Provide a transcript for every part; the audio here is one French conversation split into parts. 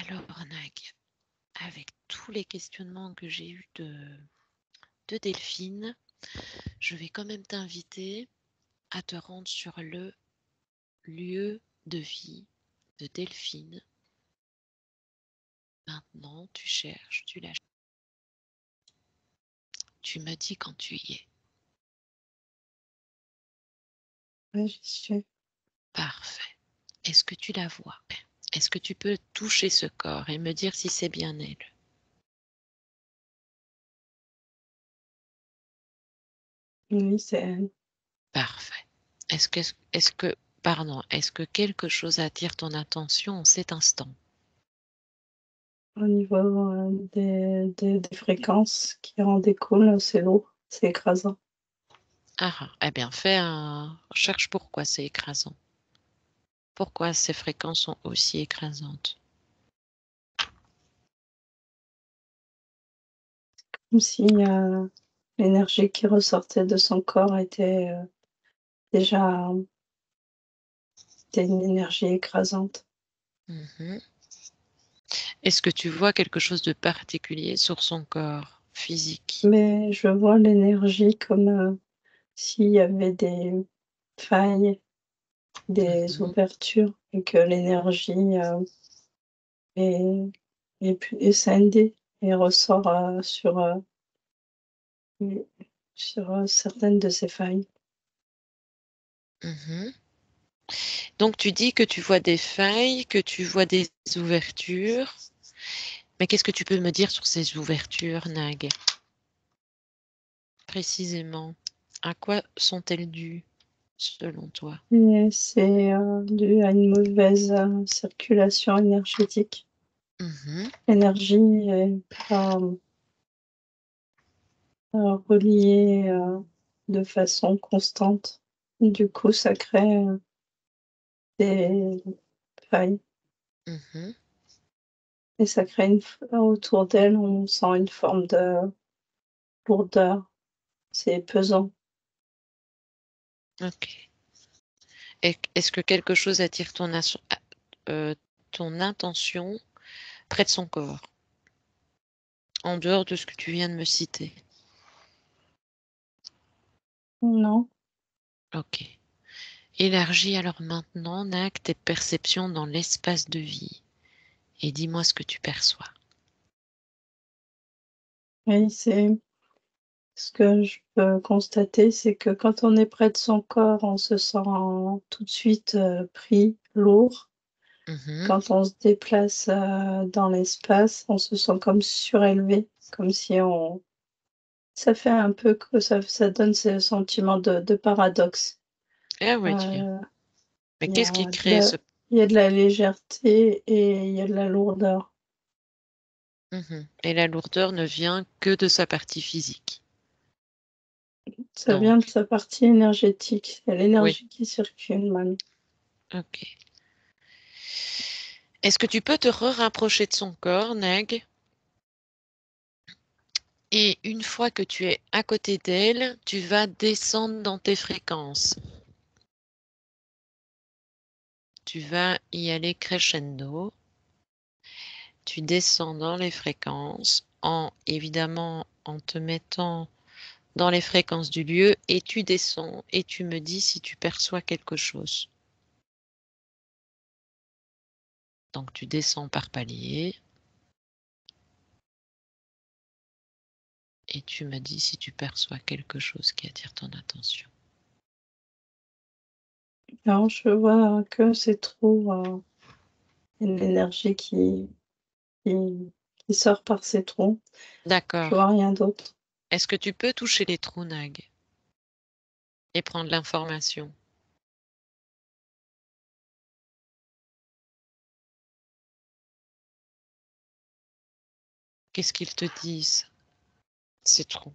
Alors, Nag, avec tous les questionnements que j'ai eus de Delphine, je vais quand même t'inviter à te rendre sur le lieu de vie de Delphine. Maintenant, tu cherches, tu la cherches. Tu me dis quand tu y es. Ouais, j'y suis. Parfait. Est-ce que tu la vois? Est-ce que tu peux toucher ce corps et me dire si c'est bien elle? Oui, c'est elle. Parfait. Est-ce que quelque chose attire ton attention en cet instant? Au niveau des fréquences qui en découlent, c'est lourd, c'est écrasant. Eh bien, cherche pourquoi c'est écrasant. Pourquoi ces fréquences sont aussi écrasantes? Comme si l'énergie qui ressortait de son corps était déjà une énergie écrasante. Mhm. Est-ce que tu vois quelque chose de particulier sur son corps physique? Mais je vois l'énergie comme s'il y avait des failles, des Mhm. ouvertures, et que l'énergie est, est scindée et ressort sur certaines de ces failles. Mhm. Donc tu dis que tu vois des failles, que tu vois des ouvertures. Mais qu'est-ce que tu peux me dire sur ces ouvertures, Nag? Précisément, à quoi sont-elles dues, selon toi? Et c'est dû à une mauvaise circulation énergétique. Mhm. L'énergie est pas reliée de façon constante. Du coup, ça crée des failles. Mhm. Et ça crée autour d'elle, on sent une forme de lourdeur. C'est pesant. Ok. Est-ce que quelque chose attire ton intention près de son corps, en dehors de ce que tu viens de me citer? Non, Ok. Élargis alors maintenant, Nag, tes perceptions dans l'espace de vie et dis-moi ce que tu perçois. oui, c'est ce que je peux constater, c'est que quand on est près de son corps, on se sent tout de suite pris, lourd. Mhm. Quand on se déplace dans l'espace, on se sent comme surélevé, comme si on... Ça fait un peu que ça donne ce sentiment de paradoxe. Ah oui, tiens. Euh, Mais Il y qu'est-ce qui a crée ce... il y a de la légèreté et il y a de la lourdeur. Mhm. Et la lourdeur ne vient que de sa partie physique. Ça Donc, vient de sa partie énergétique. Il y a oui, l'énergie qui circule, man. ok. Est-ce que tu peux te rapprocher de son corps, Nag? Et une fois que tu es à côté d'elle, tu vas descendre dans tes fréquences. Tu vas y aller crescendo. Tu descends dans les fréquences évidemment en te mettant dans les fréquences du lieu et tu descends et tu me dis si tu perçois quelque chose. Donc tu descends par palier et tu me dis si tu perçois quelque chose qui attire ton attention. Alors, je vois que c'est trop une énergie qui, qui sort par ces trous. Je D'accord. vois rien d'autre. Est-ce que tu peux toucher les trous, Nag, et prendre l'information? Qu'est-ce qu'ils te disent, ces trous?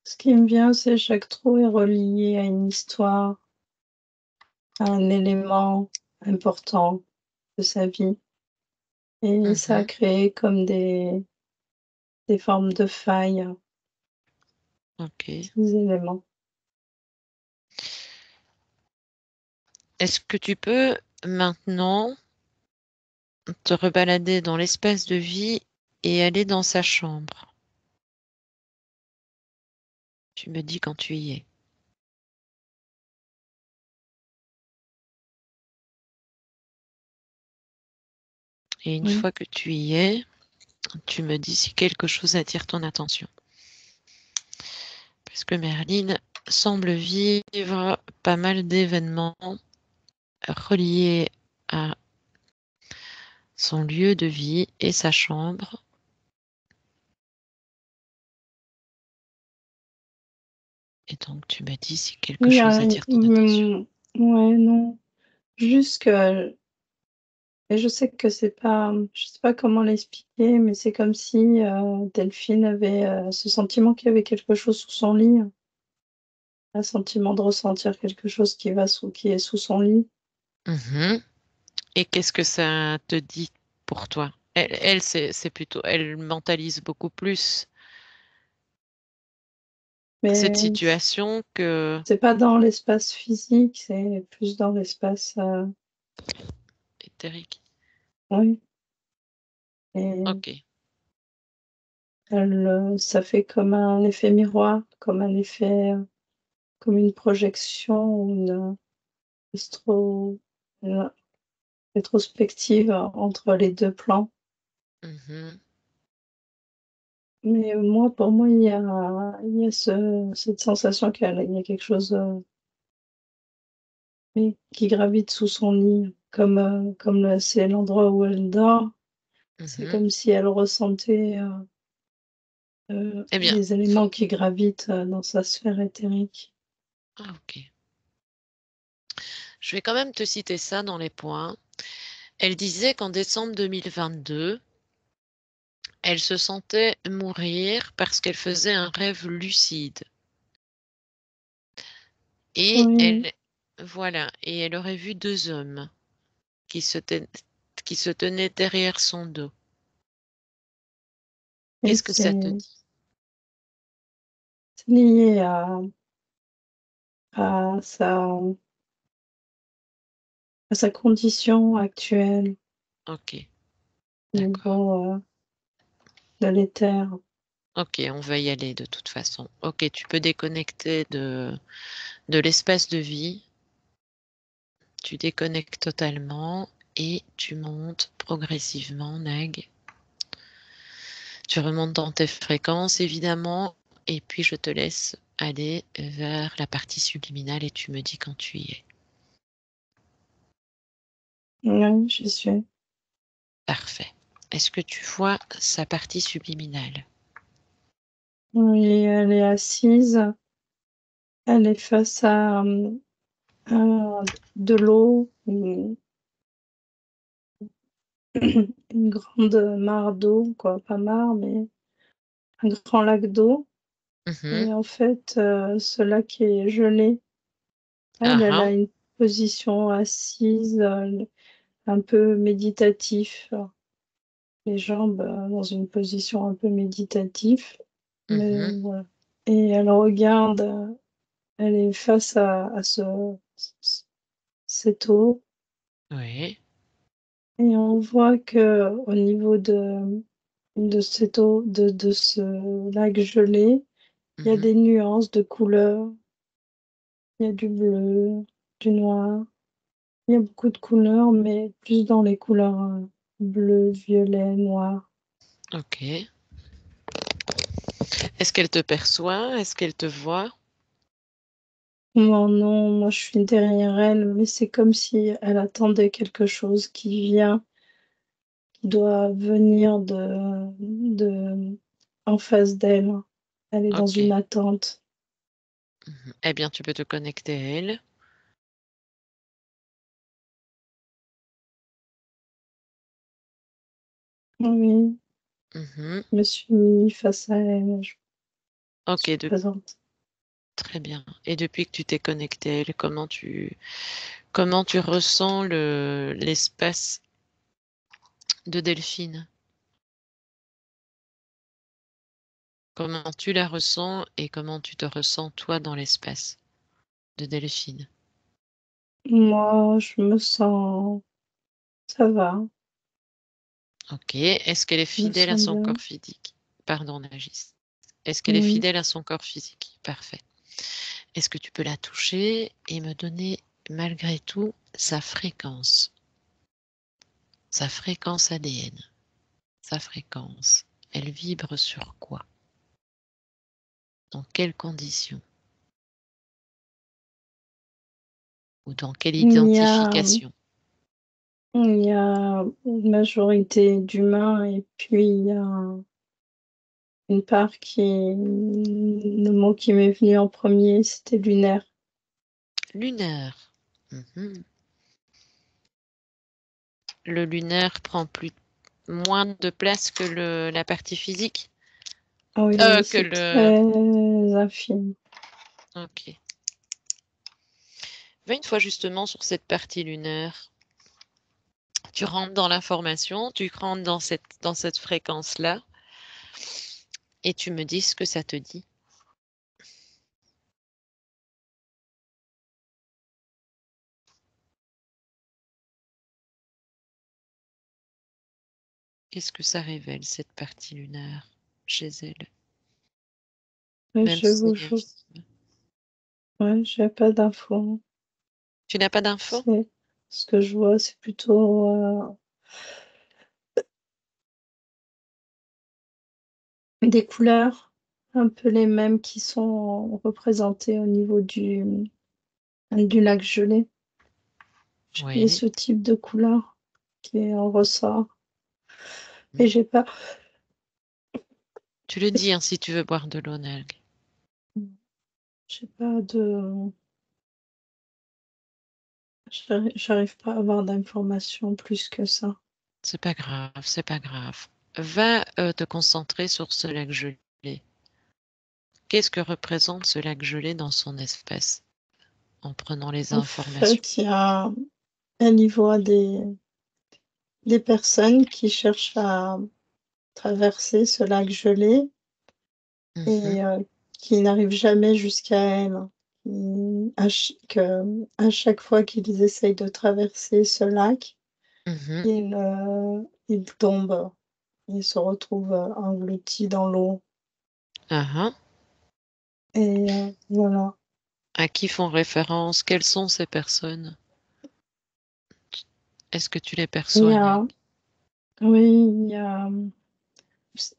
Ce qui me vient, c'est chaque trou est relié à une histoire, à un élément important de sa vie. Et ça a Mhm. créé comme des formes de failles, Ok. ces éléments. Est-ce que tu peux maintenant te rebalader dans l'espace de vie et aller dans sa chambre? Tu me dis quand tu y es. Et une Oui. fois que tu y es, tu me dis si quelque chose attire ton attention. Parce que Merlin semble vivre pas mal d'événements reliés à son lieu de vie et sa chambre. Et donc, tu me dis si quelque Il y chose a, attire ton attention. ouais, non, juste que, et je sais que c'est pas, je sais pas comment l'expliquer, mais c'est comme si Delphine avait ce sentiment qu'il y avait quelque chose sous son lit, un sentiment de ressentir quelque chose qui est sous son lit. Mhm. Et qu'est-ce que ça te dit pour toi? Elle, c'est plutôt, elle mentalise beaucoup plus cette Mais situation que c'est pas dans l'espace physique, c'est plus dans l'espace, éthérique. oui. Et Ok. elle, ça fait comme un effet miroir, comme un effet, comme une projection, une astro, une rétrospective entre les deux plans. Mhm. Mais moi, pour moi, il y a cette sensation il y a quelque chose oui, qui gravite sous son lit, comme, c'est l'endroit où elle dort. C'est Mhm. comme si elle ressentait Eh bien, les éléments qui gravitent dans sa sphère éthérique. ok. Je vais quand même te citer ça dans les points. Elle disait qu'en décembre 2022, elle se sentait mourir parce qu'elle faisait un rêve lucide. Et Oui, elle, voilà, et elle aurait vu deux hommes qui se, qui se tenaient derrière son dos. et Qu'est-ce que ça te dit? c'est lié à à sa condition actuelle Ok, au d'accord. niveau de l'éther. Ok, on va y aller de toute façon. Ok, tu peux déconnecter de l'espace de vie. Tu déconnectes totalement et tu montes progressivement, Nag. Tu remontes dans tes fréquences, évidemment, et puis je te laisse aller vers la partie subliminale et tu me dis quand tu y es. Oui, j'y suis. Parfait. Est-ce que tu vois sa partie subliminale? Oui, elle est assise, elle est face à de l'eau, une grande mare d'eau, quoi, pas mare, mais un grand lac d'eau. Mhm. Et en fait, ce lac est gelé. Elle, Ah elle ah. a une position assise, un peu méditatif, les jambes dans une position un peu méditative. Mais Mhm. voilà. Et elle regarde, elle est face à cette eau. Oui. Et on voit que au niveau de cette eau, de ce lac gelé, il y a Mhm. des nuances de couleurs. Il y a du bleu, du noir. Il y a beaucoup de couleurs, mais plus dans les couleurs bleu, violet, noir. Ok. Est-ce qu'elle te perçoit? Est-ce qu'elle te voit? Moi, non, moi je suis derrière elle, mais c'est comme si elle attendait quelque chose qui vient, qui doit venir en face d'elle. Elle est dans Ok. une attente. Mhm. Eh bien, tu peux te connecter à elle. Oui, Mhm. je me suis mis face à elle, je Ok, suis présente. très bien. Et depuis que tu t'es connecté à elle, comment tu ressens l'espace de Delphine? Comment tu la ressens et comment tu te ressens toi dans l'espace de Delphine? Moi, je me sens ça va, Ok. Est-ce qu'elle est je me fidèle à sens son bien. corps physique? Pardon, Nagis. Est-ce qu'elle est Oui, fidèle à son corps physique? Parfait. Est-ce que tu peux la toucher et me donner malgré tout sa fréquence ADN, sa fréquence? Elle vibre sur quoi? Dans quelles conditions? Ou dans quelle il y a identification? il y a une majorité d'humains et puis il y a une part qui le mot qui m'est venu en premier, c'était lunaire. Lunaire. Mhm. Le lunaire prend moins de place que la partie physique? Ah oui, Que c'est le... très infime. Ok. Va une fois justement sur cette partie lunaire. Tu rentres dans l'information, tu rentres dans cette fréquence-là et tu me dis ce que ça te dit. Qu'est-ce que ça révèle, cette partie lunaire, chez elle? Ouais, Même si c'est je, infime. ouais, j'ai pas d'infos. Tu n'as pas d'infos? C'est ce que je vois, c'est plutôt des couleurs, un peu les mêmes qui sont représentées au niveau du lac gelé. J'ai Oui. ce type de couleur qui en ressort. Hmm. Et j'ai pas, Tu le dis hein, si tu veux boire de l'eau, Nalg. j'ai pas de, j'arrive pas à avoir d'informations plus que ça. C'est pas grave, c'est pas grave. Va te concentrer sur ce lac gelé. Qu'est-ce que représente ce lac gelé dans son espace en prenant les En informations? fait, elle y voit des personnes qui cherchent à traverser ce lac gelé Mhm, et qui n'arrivent jamais jusqu'à elle. À chaque fois qu'ils essayent de traverser ce lac, mhm. ils tombent, ils se retrouvent engloutis dans l'eau. Ah, ah. Et voilà. À qui font référence? Quelles sont ces personnes? Est-ce que tu les Il y perçois, Nalg? a, oui, il y a,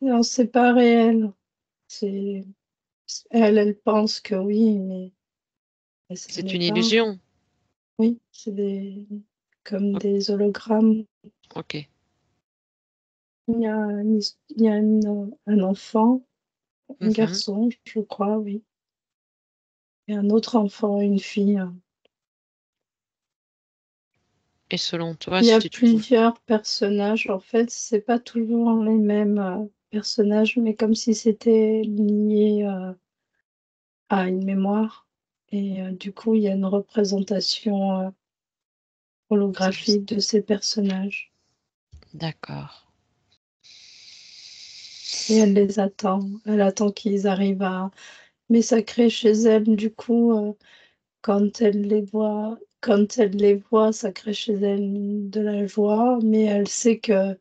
non, c'est pas réel. C'est, elle pense que oui, mais ce C'est n'est une pas. illusion. Oui, comme O- des hologrammes. Ok. Il y a un enfant, un Mhm. garçon, je crois, oui, et un autre enfant, une fille. Et selon toi, Il y a si tu pouvais... plusieurs personnages, en fait, c'est pas toujours les mêmes personnages, mais comme si c'était lié à une mémoire. Et du coup, il y a une représentation C'est juste... holographique de ces personnages. D'accord. Et elle les attend. Elle attend qu'ils arrivent à. Mais ça crée chez elle, du coup, quand elle les voit, ça crée chez elle de la joie, mais elle sait que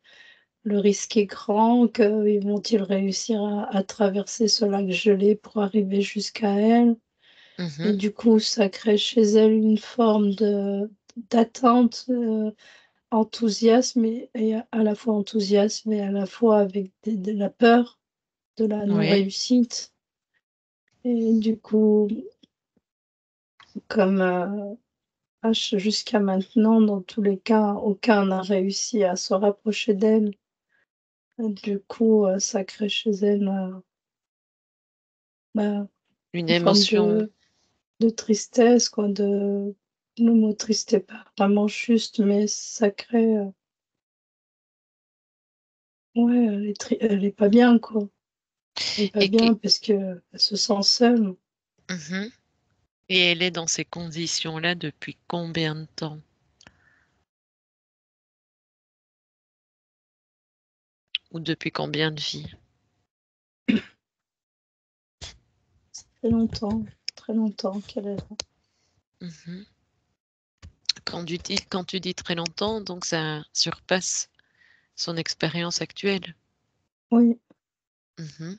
le risque est grand, qu'ils vont-ils réussir à traverser ce lac gelé pour arriver jusqu'à elle. Et Mhm. du coup, ça crée chez elle une forme de d'attente, enthousiasme et à la fois enthousiasme et à la fois avec de la peur de la Oui. non-réussite. Et du coup, comme jusqu'à maintenant, dans tous les cas, aucun n'a réussi à se rapprocher d'elle. Du coup, ça crée chez elle bah, Une une forme émotion. de tristesse, quoi, le mot triste n'est pas vraiment juste, mais ça crée, ouais, elle est pas bien, quoi. Elle est pas Et, que- bien parce que elle se sent seule. Mhm. Et elle est dans ces conditions-là depuis combien de temps? Ou depuis combien de vies? Ça fait très longtemps qu'elle est là. Mhm. Quand tu dis très longtemps, donc ça surpasse son expérience actuelle. Oui, Mhm.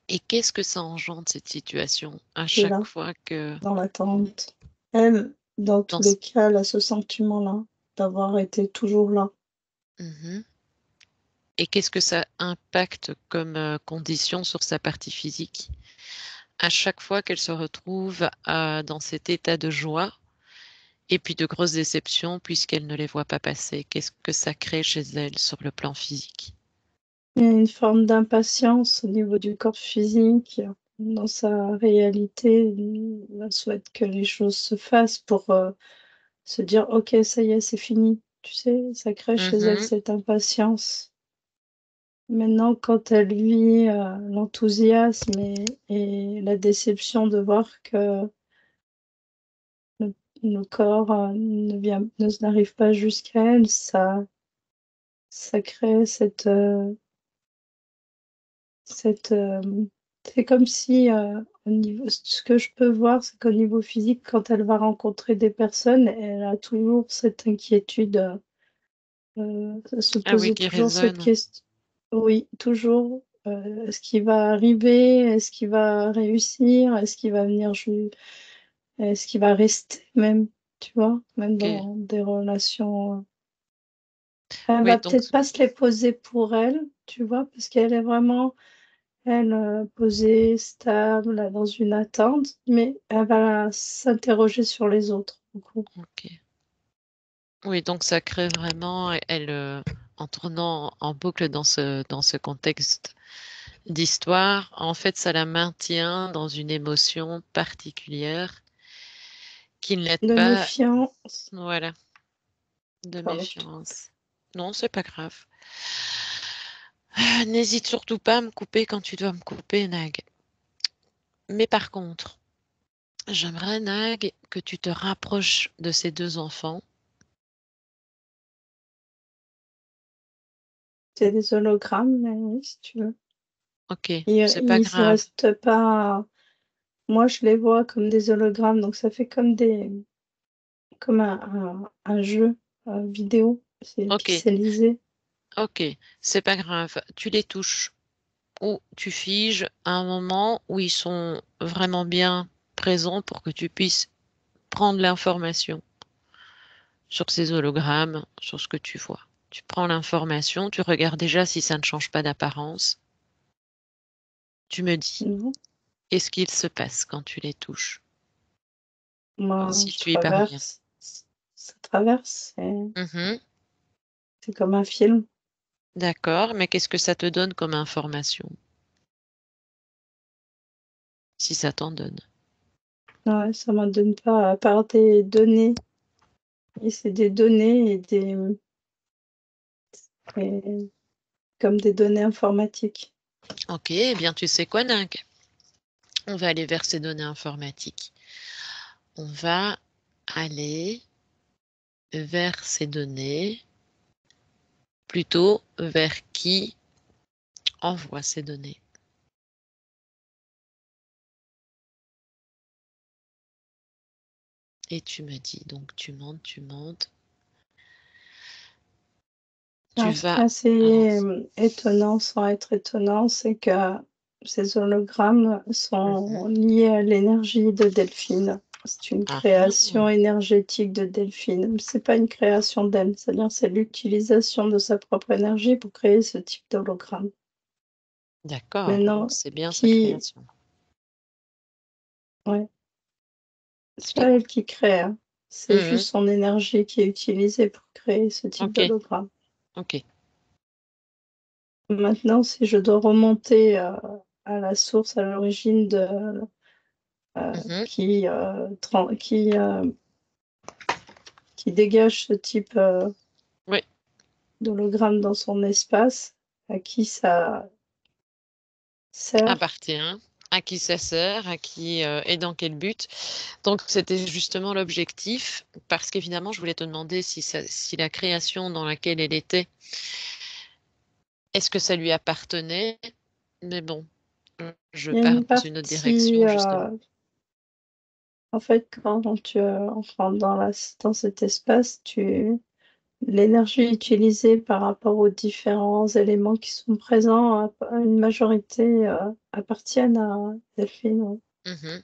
Et qu'est-ce que ça engendre, cette situation, à qui est chaque là, fois que dans l'attente. Elle, dans dans tous les cas, elle a ce sentiment-là, d'avoir été toujours là. Mhm. Et qu'est-ce que ça impacte comme condition sur sa partie physique? À chaque fois qu'elle se retrouve dans cet état de joie et puis de grosses déceptions puisqu'elle ne les voit pas passer, qu'est-ce que ça crée chez elle sur le plan physique? Il y a une forme d'impatience au niveau du corps physique. Dans sa réalité, elle souhaite que les choses se fassent pour se dire: «OK, ça y est, c'est fini». Tu sais, ça crée chez elle Mhm. cette impatience. Maintenant, quand elle vit l'enthousiasme et la déception de voir que le, le corps n'arrive pas jusqu'à elle, ça crée cette, c'est comme si, au niveau ce que je peux voir, c'est qu'au niveau physique, quand elle va rencontrer des personnes, elle a toujours cette inquiétude, se Ah oui, poser qui toujours cette résonne. question. Oui, toujours, «Est-ce qu'il va arriver? Est-ce qu'il va réussir? Est-ce qu'il va rester?» même, tu vois? Même Ok. dans des relations, elle Oui, va donc, peut-être pas se les poser pour elle, tu vois? Parce qu'elle est vraiment elle, posée, stable, là, dans une attente, mais elle va s'interroger sur les autres, beaucoup. ok. Oui, donc ça crée vraiment, elle, en tournant en boucle dans ce contexte d'histoire, en fait, ça la maintient dans une émotion particulière qui ne l'aide De pas, méfiance, voilà, de pardon, je t'ai méfiance. Non, c'est pas grave. N'hésite surtout pas à me couper quand tu dois me couper, Nag. Mais par contre, j'aimerais, Nag, que tu te rapproches de ces deux enfants. c'est des hologrammes, mais oui, si tu veux. Ok, c'est pas Ils grave. restent pas, moi, je les vois comme des hologrammes, donc ça fait comme un jeu, vidéo, c'est Ok, pixelisé. ok, c'est pas grave. Tu les touches ou tu figes à un moment où ils sont vraiment bien présents pour que tu puisses prendre l'information sur ces hologrammes, sur ce que tu vois. Tu prends l'information, tu regardes déjà si ça ne change pas d'apparence. Tu me dis, Non, qu'est-ce qu'il se passe quand tu les touches, moi, si je tu y parviens? traverse, ça traverse, Mhm, c'est comme un film. d'accord, mais qu'est-ce que ça te donne comme information, si ça t'en donne? Ouais, ça m'en donne pas, à part des données, et c'est des données et comme des données informatiques. Ok, eh bien tu sais quoi, Nink? On va aller vers ces données informatiques. On va aller vers ces données, plutôt vers qui envoie ces données. Et tu me dis, donc tu montes, tu Alors, ce qui vas est assez, avancer. étonnant, sans être étonnant, c'est que ces hologrammes Mhm. sont liés à l'énergie de Delphine. C'est une Ah, création énergétique de Delphine. C'est pas une création d'elle, c'est-à-dire c'est l'utilisation de sa propre énergie pour créer ce type d'hologramme. d'accord, donc Maintenant, c'est bien sa qui création. ouais, Je c'est pas elle t'écoute. qui crée, hein, c'est Mhm. juste son énergie qui est utilisée pour créer ce type Ok, d'hologramme. ok. Maintenant, si je dois remonter, à la source, à l'origine de Mhm. qui dégage ce type, Oui, d'hologramme dans son espace, à qui ça sert. appartient. À qui ça sert, à qui et dans quel but. Donc c'était justement l'objectif, parce qu'évidemment je voulais te demander si la création dans laquelle elle était, est-ce que ça lui appartenait? Mais bon, je Il y a pars une dans une autre partie, direction justement. En fait, quand tu rentres dans cet espace, l'énergie utilisée par rapport aux différents éléments qui sont présents, une majorité appartiennent à Delphine. Ouais. Mhm.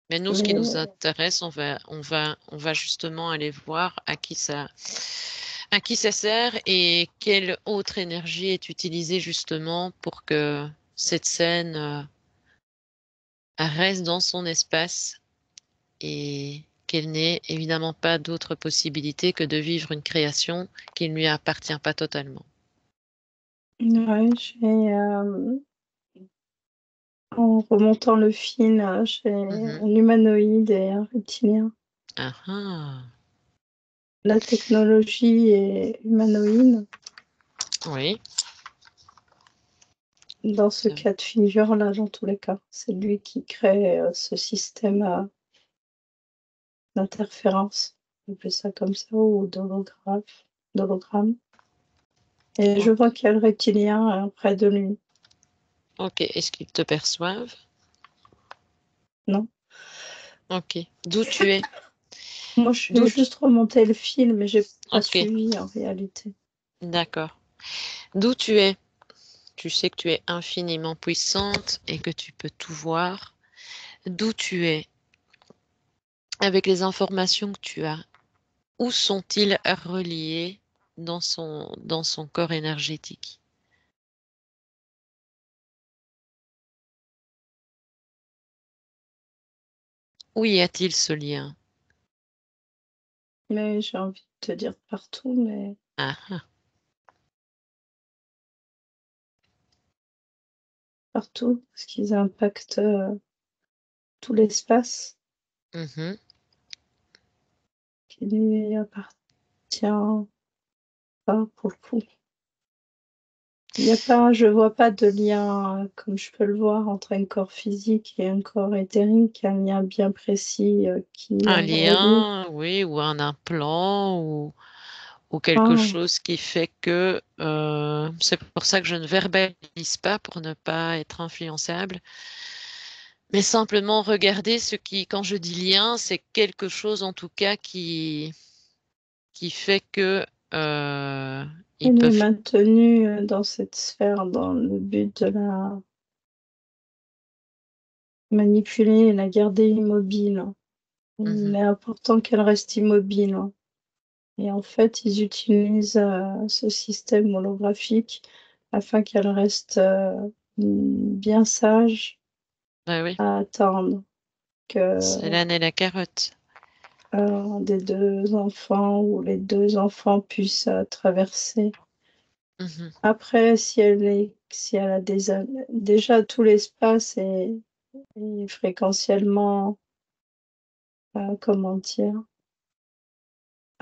Mais nous, ce qui nous Mais intéresse, on va justement aller voir à qui ça sert et quelle autre énergie est utilisée justement pour que cette scène reste dans son espace et qu'elle n'ait évidemment pas d'autre possibilité que de vivre une création qui ne lui appartient pas totalement. ouais, en remontant le film, j'ai Mhm. un humanoïde et un reptilien. Ah ah. La technologie est humanoïde. Oui, Dans ce c'est- cas de figure-là, dans tous les cas, c'est lui qui crée ce système d'interférence. On appelle ça comme ça, ou d'hologramme. Et je ok. vois qu'il y a le reptilien près de lui. Ok. Est-ce qu'ils te perçoivent? Non. Ok. D'où tu es? Moi, je suis D'où tu... juste remonté le film, mais j'ai pas Ok, suivi en réalité. d'accord. D'où tu es? Tu sais que tu es infiniment puissante et que tu peux tout voir. D'où tu es? Avec les informations que tu as, où sont-ils reliés dans son corps énergétique? Où y a-t-il ce lien? Mais j'ai envie de te dire partout, mais Ah, ah. partout, parce qu'ils impactent tout l'espace Mhm. qui lui appartient pas pour le coup. Il y a pas, je vois pas de lien comme je peux le voir entre un corps physique et un corps éthérique, un lien bien précis qui Un relie. lien, oui, ou un implant, ou quelque Ah, chose qui fait que c'est pour ça que je ne verbalise pas pour ne pas être influençable, mais simplement regarder ce qui, quand je dis lien, c'est quelque chose en tout cas qui fait que ils elle est peuvent. maintenue dans cette sphère dans le but de la manipuler et la garder immobile. Il Mhm. est important qu'elle reste immobile. Et en fait, ils utilisent ce système holographique afin qu'elle reste bien sage Ouais, oui, à attendre que c'est l'âne et la carotte. un des deux enfants ou les deux enfants puissent traverser. Mhm. Après, si elle a déjà tout l'espace est fréquentiellement, comment dire,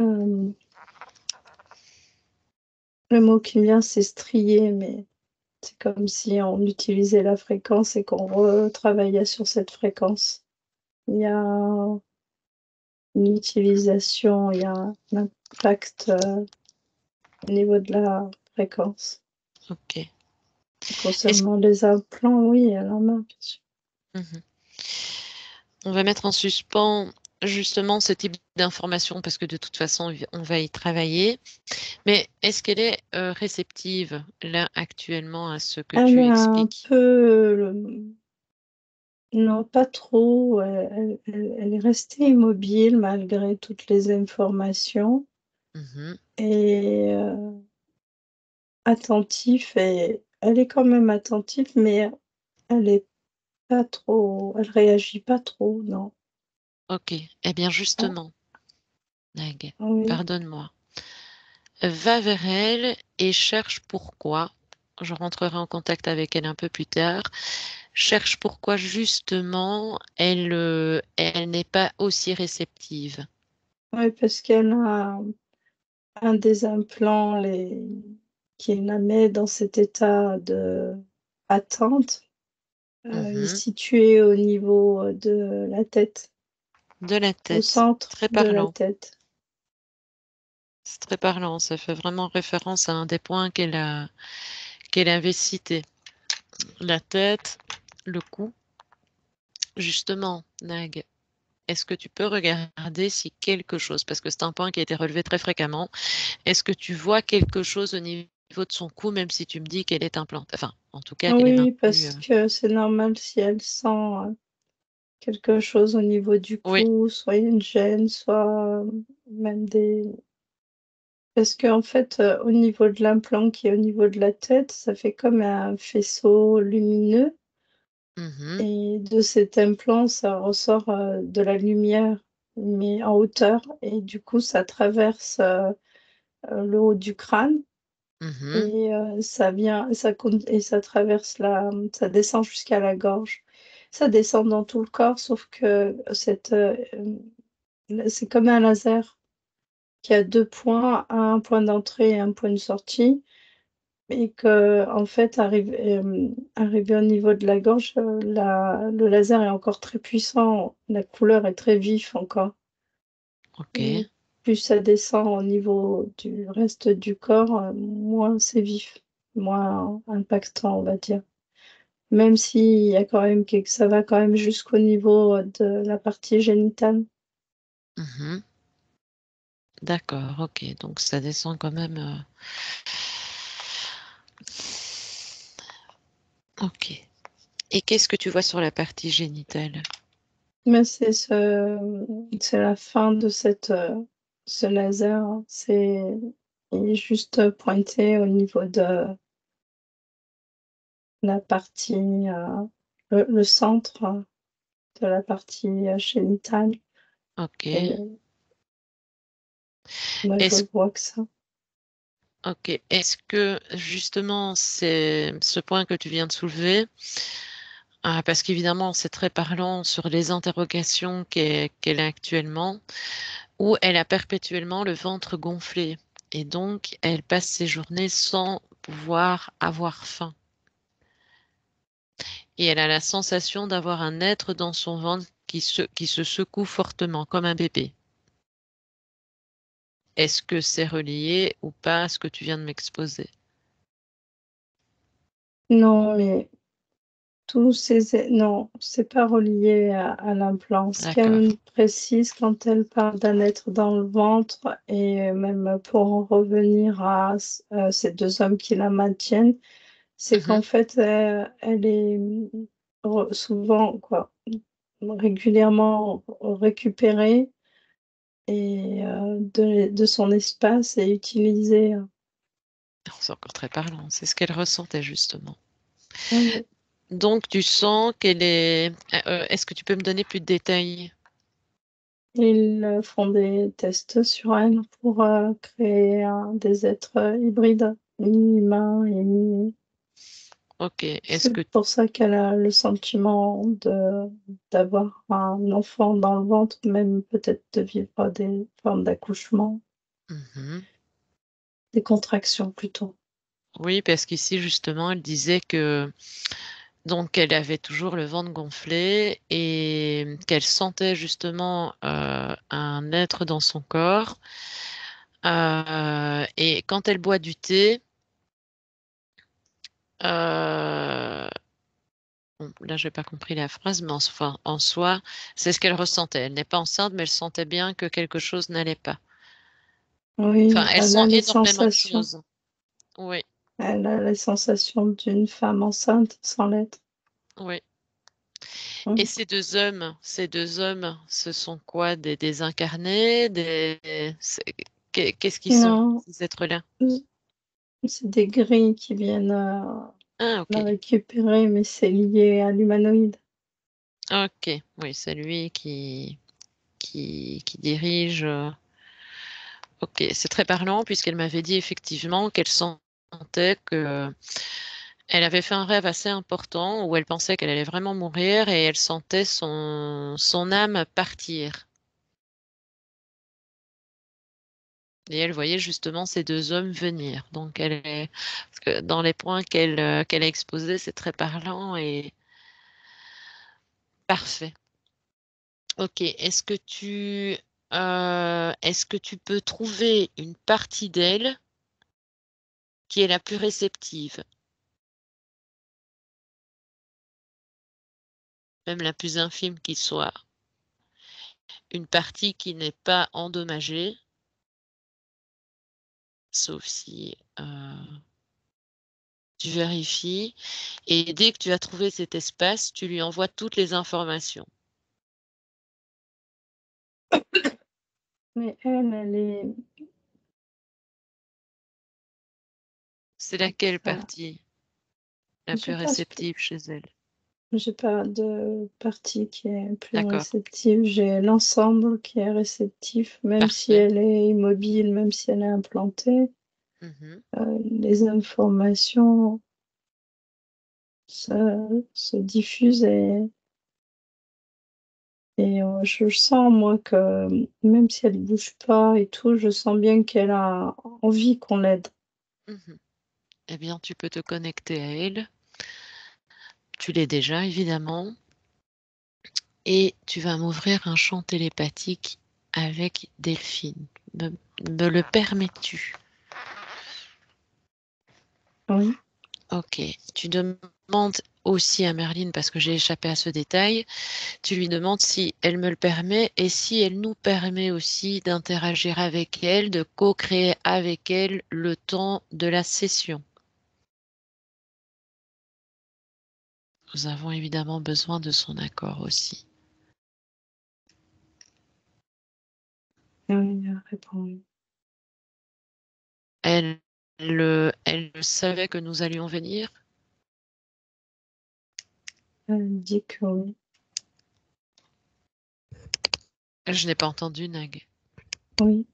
euh, le mot qui me vient, c'est strié, mais c'est comme si on utilisait la fréquence et qu'on retravaillait sur cette fréquence. Il y a une utilisation, il y a un impact au niveau de la fréquence. Ok. Est-ce Concernant les implants, oui, elle en a, bien sûr. Mhm. On va mettre en suspens justement ce type d'information parce que de toute façon, on va y travailler. Mais est-ce qu'elle est réceptive là actuellement à ce que Elle tu est un expliques? peu, non, pas trop. Elle est restée immobile malgré toutes les informations Mhm. et attentif. Et elle est quand même attentive, mais elle est pas trop. Elle réagit pas trop, non. Ok. Eh bien, Ah, justement, Nag, oui, pardonne-moi. Va vers elle et cherche pourquoi. Je rentrerai en contact avec elle un peu plus tard. Cherche pourquoi justement elle n'est pas aussi réceptive. oui, parce qu'elle a un des implants qui la met dans cet état de attente est Mhm. situé au niveau de la tête, De la au tête. centre Très de la parlant. tête. C'est très parlant. Ça fait vraiment référence à un des points qu'elle avait cité. La tête, le cou. Justement, Nag. est-ce que tu peux regarder si quelque chose, parce que c'est un point qui a été relevé très fréquemment, est-ce que tu vois quelque chose au niveau de son cou, même si tu me dis qu'elle est implantée, enfin, en tout cas, qu'elle est Oui, maintenue. parce que c'est normal si elle sent quelque chose au niveau du Oui. cou, soit une gêne, soit même des... Parce qu'en fait, au niveau de l'implant qui est au niveau de la tête, ça fait comme un faisceau lumineux. Mhm, Et de cet implant, ça ressort de la lumière, mais en hauteur. Et du coup, ça traverse le haut du crâne. mhm, Et ça vient, et ça traverse ça descend jusqu'à la gorge. Ça descend dans tout le corps, sauf que c'est comme un laser qui a deux points, un point d'entrée et un point de sortie, et que en fait, arrivé au niveau de la gorge, le laser est encore très puissant, la couleur est très vive encore. ok. Et plus ça descend au niveau du reste du corps, moins c'est vif, moins impactant, on va dire. Même s'il y a quand même ça va quand même jusqu'au niveau de la partie génitale. Mhm. D'accord, ok. Donc ça descend quand même. Ok. Et qu'est-ce que tu vois sur la partie génitale? Mais c'est la fin de ce laser. Il est juste pointé au niveau de la partie, le centre de la partie génitale. Ok. Et moi, je Est-ce, vois que ça. ok. Est-ce que justement c'est ce point que tu viens de soulever, parce qu'évidemment c'est très parlant sur les interrogations qu'elle a actuellement, où elle a perpétuellement le ventre gonflé et donc elle passe ses journées sans pouvoir avoir faim. Et elle a la sensation d'avoir un être dans son ventre qui se secoue fortement, comme un bébé. Est-ce que c'est relié ou pas à ce que tu viens de m'exposer? Non, mais non, c'est pas relié à l'implant. Ce D'accord. qu'elle précise quand elle parle d'un être dans le ventre, et même pour en revenir à ces deux hommes qui la maintiennent, c'est qu'en Mhm. fait, elle est souvent, quoi, régulièrement récupérée, et de son espace et utilisée. C'est encore très parlant. C'est ce qu'elle ressentait justement. Oui. Donc, tu sens qu'elle est... est-ce que tu peux me donner plus de détails? Ils font des tests sur elle pour créer des êtres hybrides, mi-humains et mi... Ok. Est-ce C'est que... pour ça qu'elle a le sentiment d'avoir un enfant dans le ventre, même peut-être de vivre des formes d'accouchement, Mhm. des contractions plutôt. Oui, parce qu'ici, justement, elle disait que donc elle avait toujours le ventre gonflé et qu'elle sentait justement un être dans son corps. Et quand elle boit du thé, euh, bon, là, j'ai pas compris la phrase, mais enfin, en soi, c'est ce qu'elle ressentait. Elle n'est pas enceinte, mais elle sentait bien que quelque chose n'allait pas. Enfin, Oui, elle elle sent a les énormément de sensations. choses. Oui, Elle a les sensations d'une femme enceinte sans l'être. oui. Et Mm. ces deux hommes, ce sont quoi? Des incarnés? Qu'est-ce qu'ils sont, Non, ces êtres-là? c'est des grilles qui viennent Ah, ok. la récupérer, mais c'est lié à l'humanoïde. Ok. Oui, c'est lui qui dirige. Ok, c'est très parlant puisqu'elle m'avait dit effectivement qu'elle sentait que elle avait fait un rêve assez important où elle pensait qu'elle allait vraiment mourir et elle sentait son âme partir. Et elle voyait justement ces deux hommes venir. Donc parce que dans les points qu'elle a exposés, c'est très parlant et parfait. Ok, est-ce que tu peux trouver une partie d'elle qui est la plus réceptive, même la plus infime qui soit? une partie qui n'est pas endommagée, sauf si tu vérifies. Et dès que tu as trouvé cet espace, tu lui envoies toutes les informations. Mais elle est C'est laquelle pas partie la plus j'ai pas réceptive chez elle? j'ai pas de partie qui est plus D'accord, réceptive. J'ai l'ensemble qui est réceptif, même si parfait. elle est immobile, même si elle est implantée. Mmh. Les informations se diffusent et je sens moi que même si elle bouge pas et tout, je sens bien qu'elle a envie qu'on l'aide. Mmh. Eh bien, tu peux te connecter à elle. Tu l'es déjà évidemment et tu vas m'ouvrir un champ télépathique avec Delphine. Me me le permets-tu? Oui, OK. Tu demandes aussi à Merline, parce que j'ai échappé à ce détail, tu lui demandes si elle me le permet et si elle nous permet aussi d'interagir avec elle, de co-créer avec elle le temps de la session. Nous avons évidemment besoin de son accord aussi. oui, elle répond oui. Elle, elle savait que nous allions venir? Elle dit que oui. Je n'ai pas entendu, Nag. Oui,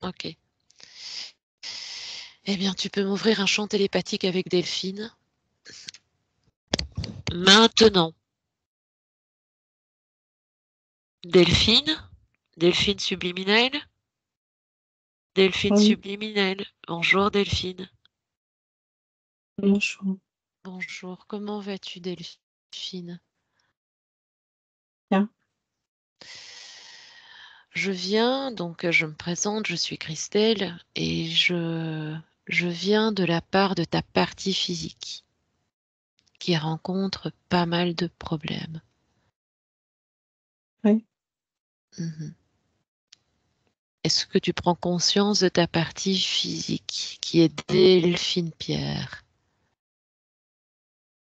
OK. Eh bien, tu peux m'ouvrir un champ télépathique avec Delphine. Maintenant. Delphine? Delphine subliminale? Delphine oui, subliminale. Bonjour Delphine. bonjour. Bonjour, comment vas-tu Delphine? Bien. Je viens, donc je me présente, je suis Christelle et je viens de la part de ta partie physique qui rencontre pas mal de problèmes. Oui, Mhm. Est-ce que tu prends conscience de ta partie physique qui est Delphine Pierre?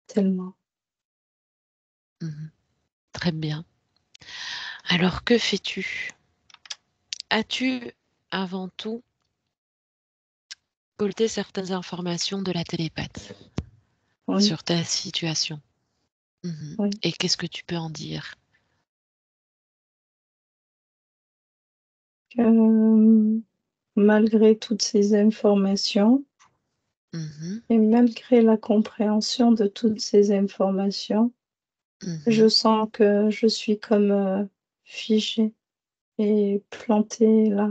tellement. Mhm. Très bien. Alors que fais-tu? As-tu avant tout collecté certaines informations de la télépathe Oui, sur ta situation? Mhm. oui. Et qu'est-ce que tu peux en dire? Malgré toutes ces informations Mhm. et malgré la compréhension de toutes ces informations, je Mhm. sens que je suis comme, figée et plantée là.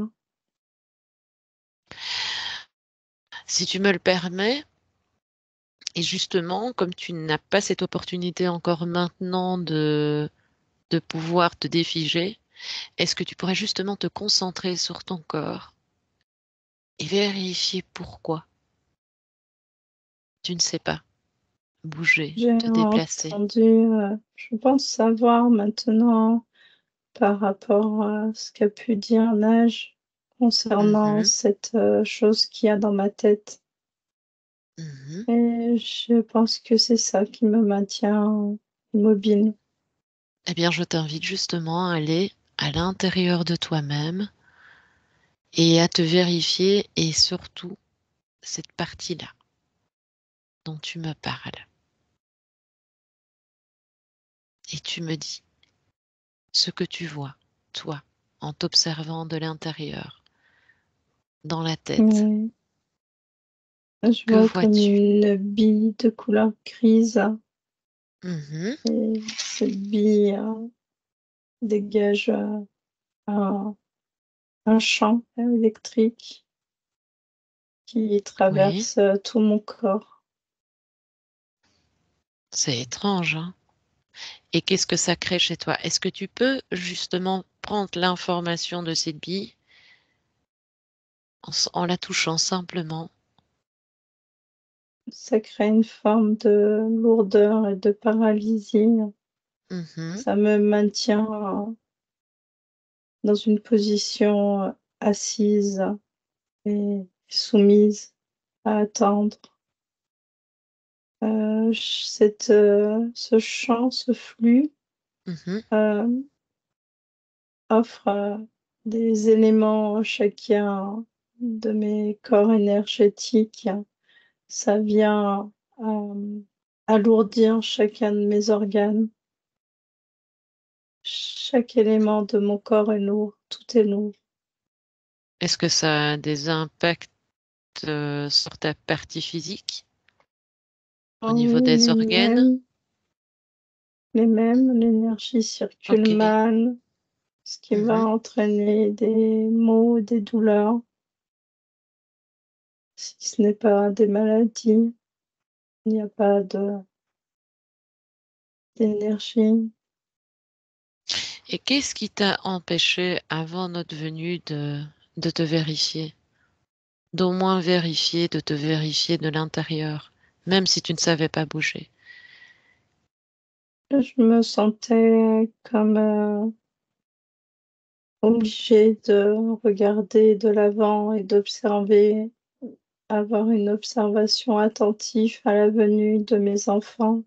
Si tu me le permets, et justement, comme tu n'as pas cette opportunité encore maintenant de pouvoir te défiger, est-ce que tu pourrais justement te concentrer sur ton corps et vérifier pourquoi tu ne sais pas bouger, J'ai te déplacer? entendu, je pense savoir maintenant par rapport à ce qu'a pu dire Nage concernant Mhm. cette, chose qu'il y a dans ma tête Mhm. et je pense que c'est ça qui me maintient immobile. Eh bien, je t'invite justement à aller à l'intérieur de toi-même et à te vérifier et surtout cette partie-là dont tu me parles. Et tu me dis ce que tu vois, toi, en t'observant de l'intérieur, dans la tête. Oui, je Que vois comme vois-tu? une bille de couleur grise Mhm. et cette bille, dégage, un champ électrique qui Oui, traverse, tout mon corps. c'est étrange, hein? Et qu'est-ce que ça crée chez toi? Est-ce que tu peux justement prendre l'information de cette bille en la touchant simplement? Ça crée une forme de lourdeur et de paralysie. Mhm. Ça me maintient, dans une position assise et soumise à attendre. Ce chant, ce flux Mhm. offre des éléments chacun de mes corps énergétiques. Ça vient alourdir chacun de mes organes. Chaque élément de mon corps est lourd, tout est lourd. Est-ce que ça a des impacts sur ta partie physique, au Ah niveau oui, des organes? l'énergie circule Ok. mal, ce qui va Mhm. entraîner des maux, des douleurs, si ce n'est pas des maladies, il n'y a pas d'énergie. Et qu'est-ce qui t'a empêché avant notre venue de te vérifier? D'au moins vérifier, de te vérifier de l'intérieur, même si tu ne savais pas bouger. Je me sentais comme obligée de regarder de l'avant et d'observer, avoir une observation attentive à la venue de mes enfants.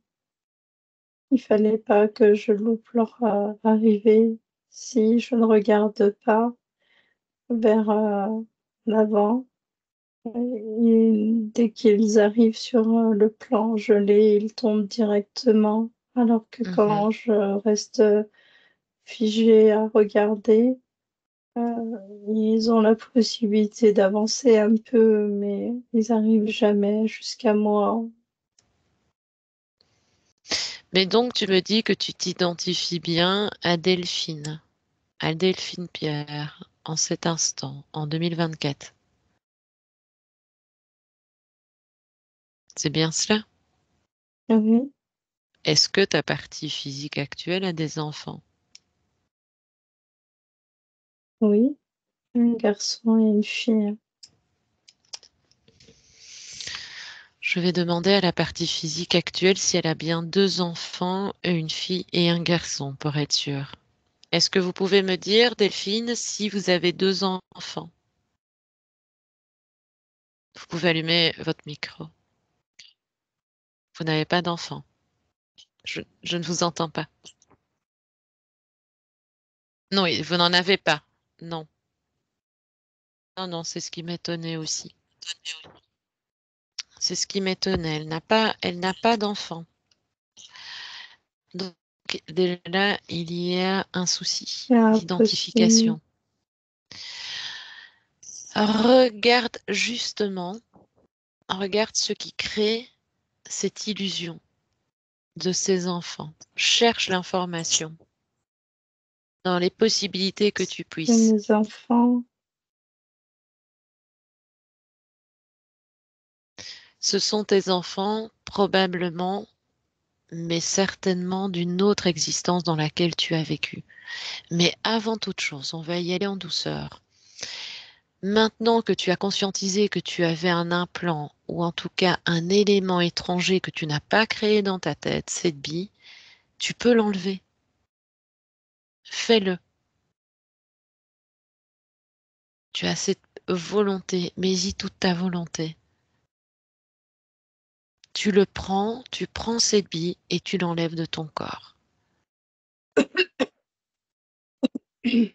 Il fallait pas que je loupe leur arrivée si je ne regarde pas vers l'avant. Et dès qu'ils arrivent sur le plan gelé, ils tombent directement, alors que Mhm. quand je reste figée à regarder, ils ont la possibilité d'avancer un peu, mais ils arrivent jamais jusqu'à moi. Mais donc, tu me dis que tu t'identifies bien à Delphine Pierre, en cet instant, en 2024. C'est bien cela? Oui, Est-ce que ta partie physique actuelle a des enfants? oui, un garçon et une fille. Je vais demander à la partie physique actuelle si elle a bien 2 enfants, une fille et un garçon, pour être sûre. Est-ce que vous pouvez me dire, Delphine, si vous avez 2 enfants? Vous pouvez allumer votre micro. Vous n'avez pas d'enfants. Je ne vous entends pas. Non, vous n'en avez pas. Non, non, non, c'est ce qui m'étonnait aussi. C'est ce qui m'étonnait. Elle n'a pas d'enfant. Donc, déjà là, il y a un souci C'est impossible. d'identification. Regarde justement, regarde ce qui crée cette illusion de ces enfants. Cherche l'information dans les possibilités que tu Et puisses. mes enfants, Ce sont tes enfants, probablement, mais certainement d'une autre existence dans laquelle tu as vécu. Mais avant toute chose, on va y aller en douceur. Maintenant que tu as conscientisé que tu avais un implant, ou en tout cas un élément étranger que tu n'as pas créé dans ta tête, cette bille, tu peux l'enlever. Fais-le. Tu as cette volonté, mets-y toute ta volonté. Tu le prends, tu prends cette bille et tu l'enlèves de ton corps.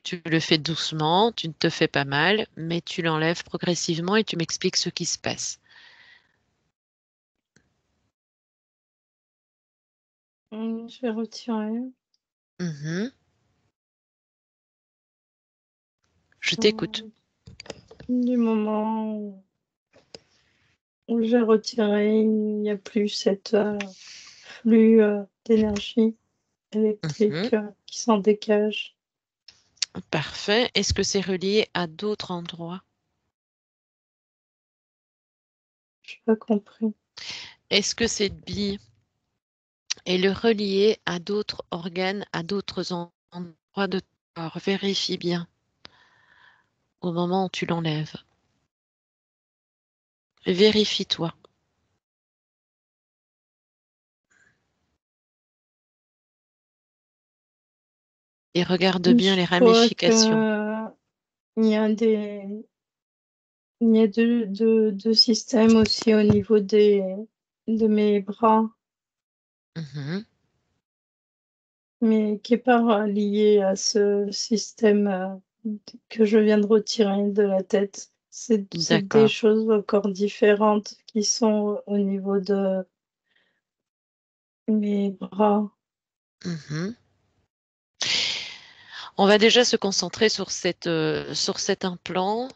Tu le fais doucement, tu ne te fais pas mal, mais tu l'enlèves progressivement et tu m'expliques ce qui se passe. je vais retirer. Mhm. Je t'écoute. euh, Du moment où j'ai retiré, il n'y a plus cette flux d'énergie Mhm. électrique qui s'en dégage. Parfait. Est-ce que c'est relié à d'autres endroits? Je n'ai pas compris. Est-ce que cette bille est le reliée à d'autres organes, à d'autres endroits de ton corps? Vérifie bien au moment où tu l'enlèves. Vérifie-toi. et regarde bien Je les vois ramifications. que il y a il y a deux systèmes aussi au niveau de mes bras, Mhm. mais qui est pas lié à ce système que je viens de retirer de la tête. C'est des D'accord. choses encore différentes qui sont au niveau de mes bras. Mhm. On va déjà se concentrer sur cet implant.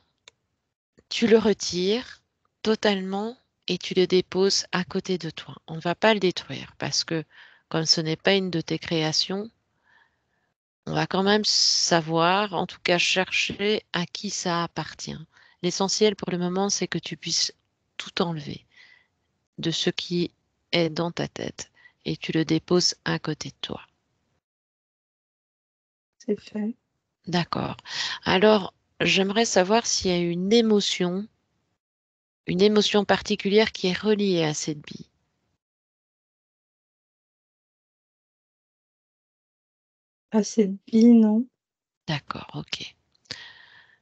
Tu le retires totalement et tu le déposes à côté de toi. On ne va pas le détruire parce que comme ce n'est pas une de tes créations, on va quand même savoir, en tout cas chercher à qui ça appartient. L'essentiel pour le moment, c'est que tu puisses tout enlever de ce qui est dans ta tête et tu le déposes à côté de toi. C'est fait. D'accord. Alors, j'aimerais savoir s'il y a une émotion particulière qui est reliée à cette bille. À cette vie, non? D'accord, ok.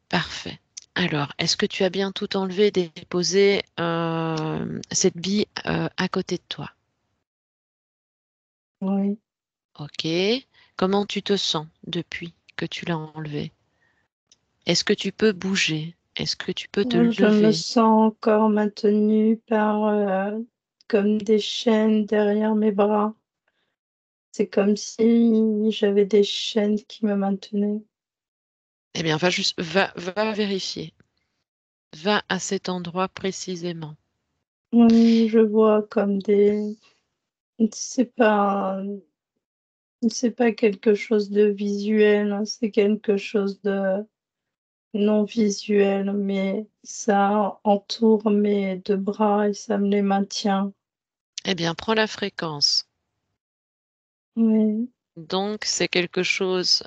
Parfait. Alors, est-ce que tu as bien tout enlevé, déposé cette bille à côté de toi? Oui. Ok. Comment tu te sens depuis que tu l'as enlevé? Est-ce que tu peux bouger? Est-ce que tu peux te Je me lever? sens encore maintenue par comme des chaînes derrière mes bras. C'est comme si j'avais des chaînes qui me maintenaient. Eh bien, va vérifier. Va à cet endroit précisément. Oui, je vois comme des. C'est pas, c'est pas quelque chose de visuel, hein, c'est quelque chose de non visuel, mais ça entoure mes deux bras et ça me les maintient. Eh bien, prends la fréquence. Oui, Donc, c'est quelque chose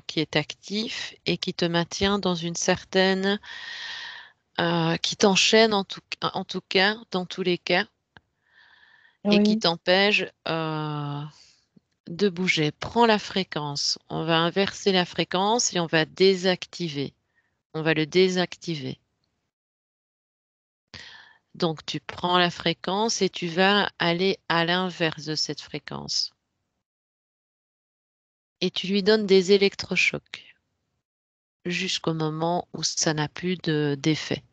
qui est actif et qui te maintient dans une certaine, qui t'enchaîne en tout cas, dans tous les cas, et qui oui, t'empêche de bouger. Prends la fréquence. On va inverser la fréquence et on va désactiver. On va le désactiver. Donc, tu prends la fréquence et tu vas aller à l'inverse de cette fréquence. Et tu lui donnes des électrochocs jusqu'au moment où ça n'a plus d'effet.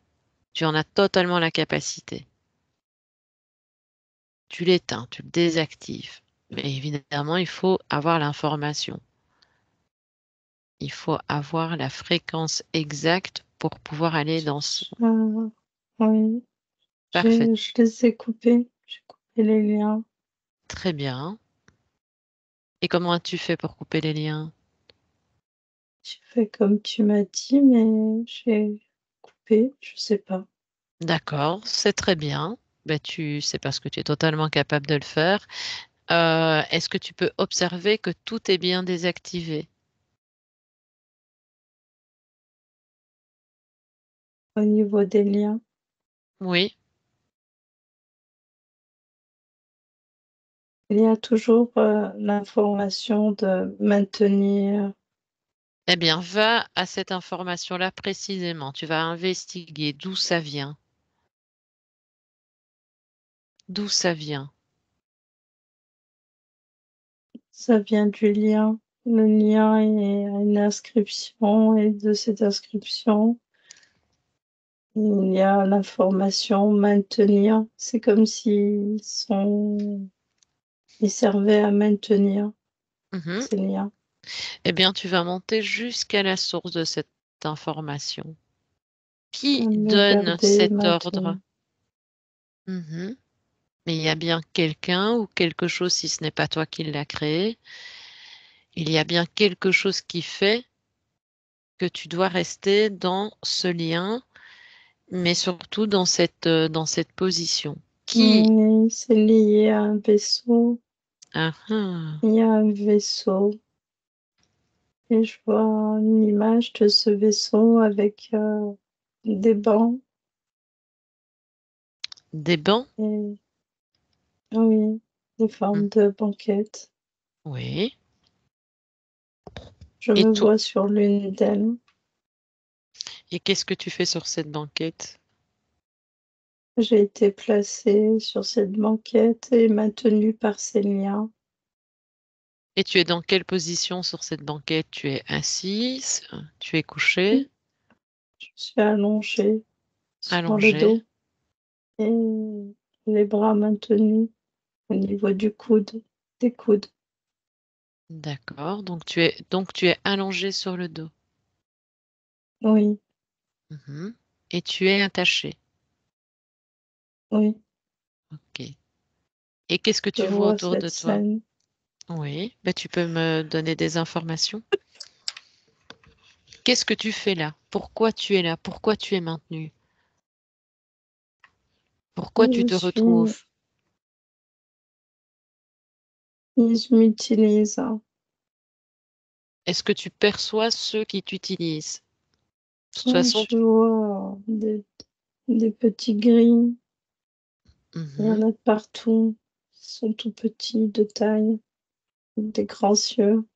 Tu en as totalement la capacité. Tu l'éteins, tu le désactives. Mais évidemment, il faut avoir l'information. Il faut avoir la fréquence exacte pour pouvoir aller dans ce... ah, oui. Parfait. Je les ai coupés. J'ai coupé les liens. Très bien. Et comment as-tu fait pour couper les liens? J'ai fait comme tu m'as dit, mais j'ai coupé, je sais pas. D'accord, c'est très bien. Ben, c'est parce que tu es totalement capable de le faire. Est-ce que tu peux observer que tout est bien désactivé? Au niveau des liens, Oui. il y a toujours l'information de maintenir. Eh bien, va à cette information-là précisément. Tu vas investiguer d'où ça vient. D'où ça vient. Ça vient du lien. Le lien est une inscription et de cette inscription, il y a l'information maintenir. C'est comme s'ils sont, ils servaient à maintenir Mhm. ces liens. Eh bien, tu vas monter jusqu'à la source de cette information. Qui Le donne garder, cet ordre? maintenir. Mhm. Mais il y a bien quelqu'un ou quelque chose, si ce n'est pas toi qui l'as créé, il y a bien quelque chose qui fait que tu dois rester dans ce lien, mais surtout dans cette position. Qui? Oui, c'est lié à un vaisseau. Ah, ah. Il y a un vaisseau et je vois une image de ce vaisseau avec des bancs Des bancs? et oui, des Hmm. formes de banquettes. Oui. Je Et me toi, vois sur l'une d'elles. et qu'est-ce que tu fais sur cette banquette? J'ai été placée sur cette banquette et maintenue par ces liens. Et tu es dans quelle position sur cette banquette? Tu es assise? Tu es couchée? Je suis allongée sur le Allongée? dos et les bras maintenus au niveau du coude, des coudes. D'accord. Donc tu es allongée sur le dos. Oui, Mhm. Et tu es attachée. oui, Ok. Et qu'est-ce que je tu vois vois autour cette de toi? scène. Oui. Ben, tu peux me donner des informations? Qu'est-ce que tu fais là? Pourquoi tu es là? Pourquoi tu es maintenue? Pourquoi tu Je te suis, retrouves? ils m'utilisent. Est-ce que tu perçois ceux qui t'utilisent? De toute Oui, façon, je vois des petits gris. Il y en Mhm. a de partout. Ils sont tout petits de taille, des grands yeux.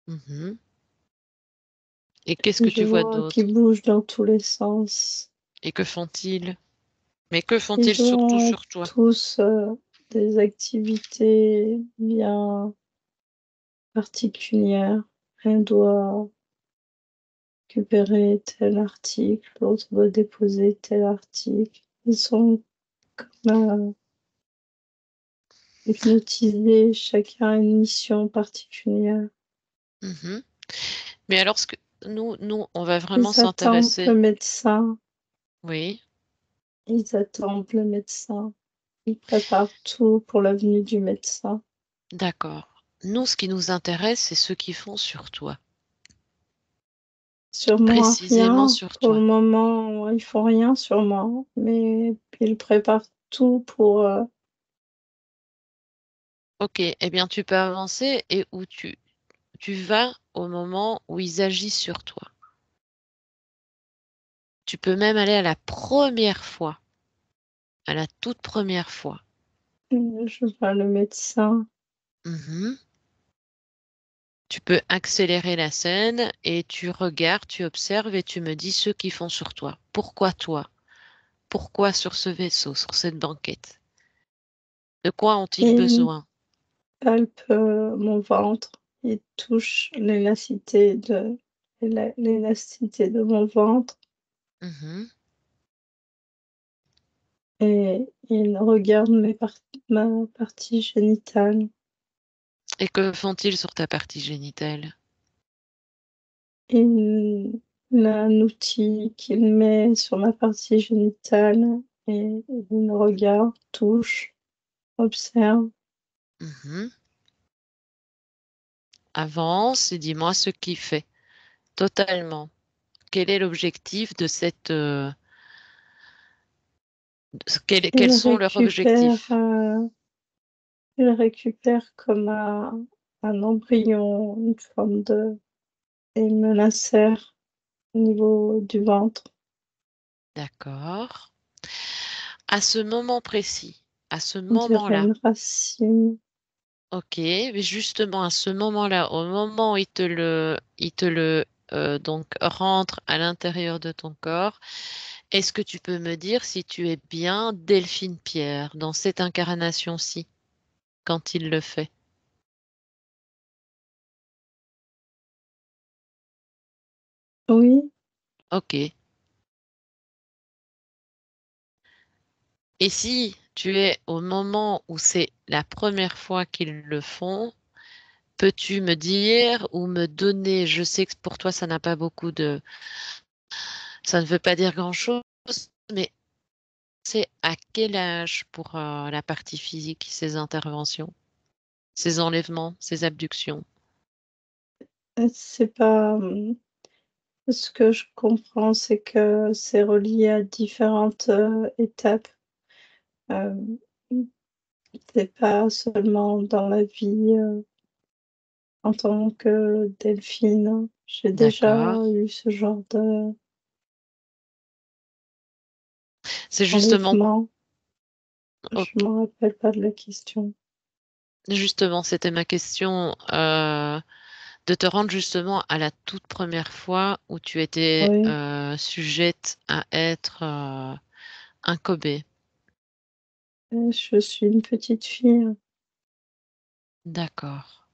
Mhm. Et qu'est-ce que Je tu vois vois qu'ils d'autre? bougent dans tous les sens. Et que font-ils? Mais que font-ils Ils surtout ont sur toi? tous des activités bien particulières. Un doit récupérer tel article, l'autre doit déposer tel article. Ils sont comme hypnotisés, chacun a une mission particulière. Mhm. Mais alors, nous, on va vraiment Ils attendent le s'intéresser. médecin, Oui, ils attendent le médecin. Ils préparent tout pour la venue du médecin. d'accord. Nous, ce qui nous intéresse, c'est ce qu'ils font sur toi. Sur moi, Précisément rien. sur Pour le toi. moment, ils font rien sur moi, mais ils préparent tout pour. Ok, eh bien, tu peux avancer et où tu vas au moment où ils agissent sur toi. Tu peux même aller à la première fois, à la toute première fois. Je vois le médecin. Mhm. Tu peux accélérer la scène et tu regardes, tu observes et tu me dis ceux qui font sur toi. Pourquoi toi? Pourquoi sur ce vaisseau, sur cette banquette? De quoi ont-ils Il besoin? palpe mon ventre. Il touche l'élasticité de mon ventre Mhm. et il regarde ma partie génitale. Et que font-ils sur ta partie génitale? Il a un outil qu'il met sur ma partie génitale et il me regarde, touche, observe. Mhm. Avance et dis-moi ce qu'il fait. Totalement. Quel est l'objectif de Il quels sont leurs récupère, objectifs? il récupère comme un embryon, une forme de, et me l'insère au niveau du ventre. D'accord. À ce moment précis, à ce On dirait moment-là, une racine. ok, mais justement à ce moment-là, au moment où il te le donc rentre à l'intérieur de ton corps, est-ce que tu peux me dire si tu es bien Delphine Pierre dans cette incarnation-ci quand il le fait? Oui, Ok. Et si tu es au moment où c'est la première fois qu'ils le font, peux-tu me dire ou me donner, je sais que pour toi ça n'a pas beaucoup de, ça ne veut pas dire grand-chose, mais c'est à quel âge pour la partie physique, ces interventions, ces enlèvements, ces abductions? c'est pas. Ce que je comprends, c'est que c'est relié à différentes étapes. Euh, c'est pas seulement dans la vie en tant que Delphine. J'ai déjà D'accord. eu ce genre C'est justement, d'enlèvement. Je ok, me rappelle pas de la question. justement, c'était ma question. de te rendre justement à la toute première fois où tu étais Oui, sujette à être un Kobe. je suis une petite fille, D'accord.